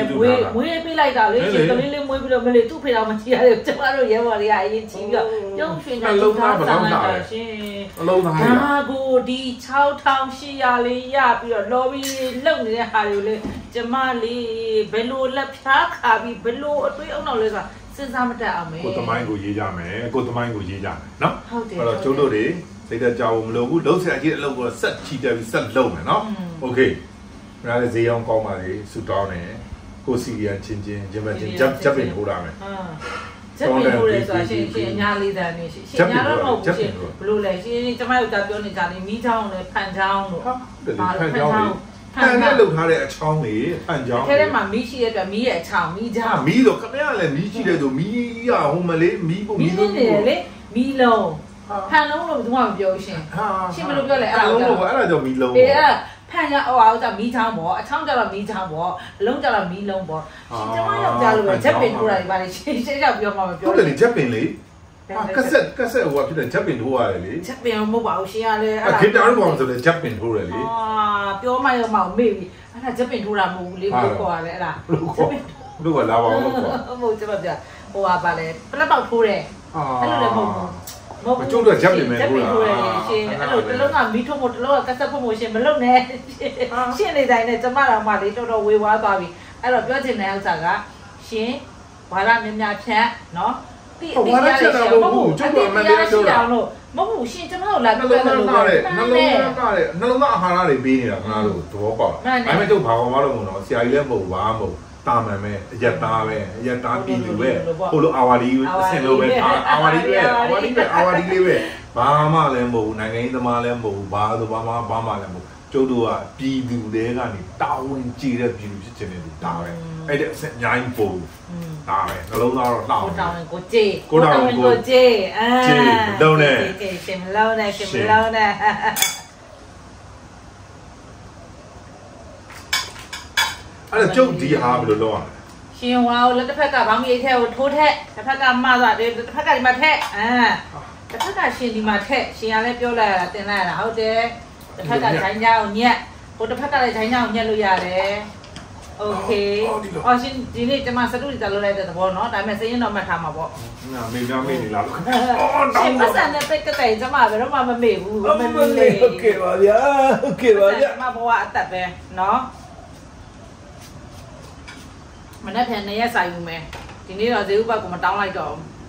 မွေးပေးလိုက်တာလေရှင်ကလေးလေးမွေးပြီးတော့မလေးသူ့ဖေတော်မကြည့်ရတယ်ကျမတို့ရဲဘော်တွေကအရင်ချီပြီးတော့ပြုံးရွှင်တာလုံးသားဆောင်လိုက်တာရှင်အလုံးသားဒါကိုဒီ6800လေးရပြီးတော့ lobby လုံနေတဲ့ဟာတွေကိုလေကျမလေးဘယ်လိုလက်ဖြားခါပြီးဘယ်လိုအတွေးအောင်တော့လဲဆိုတာစဉ်းစားမတတ်အောင်မေကိုသမိုင်းကိုရေးကြမယ်ကိုသမိုင်းကိုရေးကြမယ်နော်ဟုတ်တယ်အဲ့တော့ကျိုးတို့တွေစိတ်သက်ကြအောင်မလုပ်ဘူးလုံးဆရာကြီးအလုပ်ကိုဆက်ချီတက်ပြီးဆက်လုပ်မယ်နော်โอเคဒါလည်းဈေးအောင်ကောင်းပါလေဆူတောင်းတယ်ကိုစီရီယန်ချင်းဂျပန်ချင်းဂျပ်ပင်ထိုးတာမယ်ဂျပ်ပင်ထိုးရဲဆိုတာရှင်အညာလေးတန်းနေရှင်ညာတော့မဟုတ်ဘူးရှင်ဘလို့လဲရှင်ကျမတို့ကပြောနေကြတယ်မီးချောင်းနဲ့ဖန်ချောင်းတို့ဖန်ချောင်းဖန်နဲ့လှုပ်ထားတဲ့အချောင်းလေးဖန်ချောင်းထဲထဲမှာမီးရှိတဲ့အတွက်မီးရဲ့အချောင်းမီးချောင်းမီးတော့ခမရလည်းမီးရှိတယ်ဆိုမီးရဟိုမလေးမီးပုံမီးနေတယ်လေမီးလုံးဖန်လုံးလို့ဘယ်သူမှမပြောရှင်ရှင်ဘယ်လိုပြောလဲအဲ့ဒါလုံးပေါ့အဲ့ဒါကြောင့်မီးလုံးအေးအဲ့ဖန်ရအောင်ကြောင့်မီးချောင်းပေါ့အချောင်းကြတော့မီးချောင်းပေါ့အလုံးကြတော့မီးလုံးပေါ့ရှင်ကျမယောက်ျားလိုပဲဂျက်ပင်ထိုးတာဒီပါလေရှင်းရောက်ပြောမှမပြောဟုတ်တယ်လေဂျက်ပင်လေကက်ဆက်ဟိုကဖြစ်တဲ့ဂျက်ပင်ထိုးရတယ်လေဂျက်ပင်မဟုတ်ပါဘူးရှင်ကလည်းအဲ့ဒါဂီတာလို့ပြောမှဆိုလေဂျက်ပင်ထိုးတယ်လေပြောမှရောမှမေ့ပြီအဲ့ဒါဂျက်ပင်ထိုးတာမဟုတ်ဘူးလေဘလို့ခေါ်ရလဲအဲ့ဒါလို့ကလာပါဦးလို့ခေါ်ဟုတ်ကျမပြဟိုကပါလေပလက်ပေါက်ထိုးတယ်အဲ့လိုလည်းမဟုတ်ဘူးမကျုပ်တို့ဂျက်ပင်မဲ့ထိုးတာရှင်အဲ့လိုတလုံးကမီးထုံးဖို့တလုံးကကက်ဆက်ဖို့မို့ရှင်မလုပ်နဲ့ရှင်းနေတိုင်းနဲ့ကျမတော်မှလေတော်တော်ဝေဝါးသွားပြီအဲ့တော့ပြောချင်တဲ့ဥစ္စာကရှင်ဘာလာများများဖြတ်နော်တိတိရရရှင်မဟုတ်ဘူးကျုပ်တို့မတရားပြောတာမဟုတ်ဘူးရှင်ကျမတို့လာပြောတယ်လို့ပြောတယ်နှလုံးသားအာဟာရတွေပေးနေတာခင်ဗျားတို့သဘောပေါက်လားဒါပေမဲ့ကျုပ်ဘာကောင်မလို့မလို့ဆရာကြီးလည်းမဟုတ်ဘာမှမဟုတ်တာမန်ပဲအရက်သားပဲအရက်သားပြည်သူပဲဟိုလိုအာဝါဒီအဆင်လို့ပဲအာဝါဒီလေးပဲဘာမှလည်းမဟုတ်နိုင်ငံရေးသမားလည်းမဟုတ်ဘာလို့ဘာမှလည်းမဟုတ်ကျုပ်တို့ကပြည်သူတွေကနေတာဝန်ကြည့်တဲ့ပြည်သူဖြစ်ခြင်းတွေဒါပဲအဲ့တဲ့အဆင်အများကြီးပုံဒါပဲနှလုံးသားတော့တောင်းတောင်းကိုကြည့်ကိုတောင်းကိုကြည့်ကြည့်လုံးနဲ့ရှင်မလုံးနဲ့ရှင်မလုံးနဲ့အဲ့ဒါကျုပ်ဒီဟာဘယ်လိုလုပ်ရလဲရှင်ဝါကိုလက်တစ်ဖက်ကဘောင်းကြီးထဲကိုထိုးထက်တစ်ဖက်ကမသွားတယ်တစ်ဖက်ကဒီမှာထက်တစ်ဖက်ကရှင်ဒီမှာထက်ရှင်ကလည်းပြောလိုက်ရတာတင်လိုက်ရတာဟုတ်တယ်တစ်ဖက်ကဂျိုင်းကြောင်ညက်ဟိုတစ်ဖက်ကလည်းဂျိုင်းကြောင်ညက်လို့ရတယ်โอเคရှင်ဒီနေ့ကျွန်မစတူဒီတာလုပ်လိုက်တဲ့သဘောเนาะဒါပေမဲ့စရင်တော့မှတ်ထားမှာပေါ့မေးမေးနေလားရှင်မဆန်တဲ့ပိတ်ကတဲ့ကျွန်မဘယ်တော့မှမမေ့ဘူးမမေ့โอเคပါဗျာโอเคပါဗျာကျွန်မဘဝအသက်ပဲเนาะမနေ့ပြန်နေရဆိုင်ယူမယ်ဒီနေ့တော့ဇေဥပတ်ကိုမတောင်းလိုက်တော့ဘူး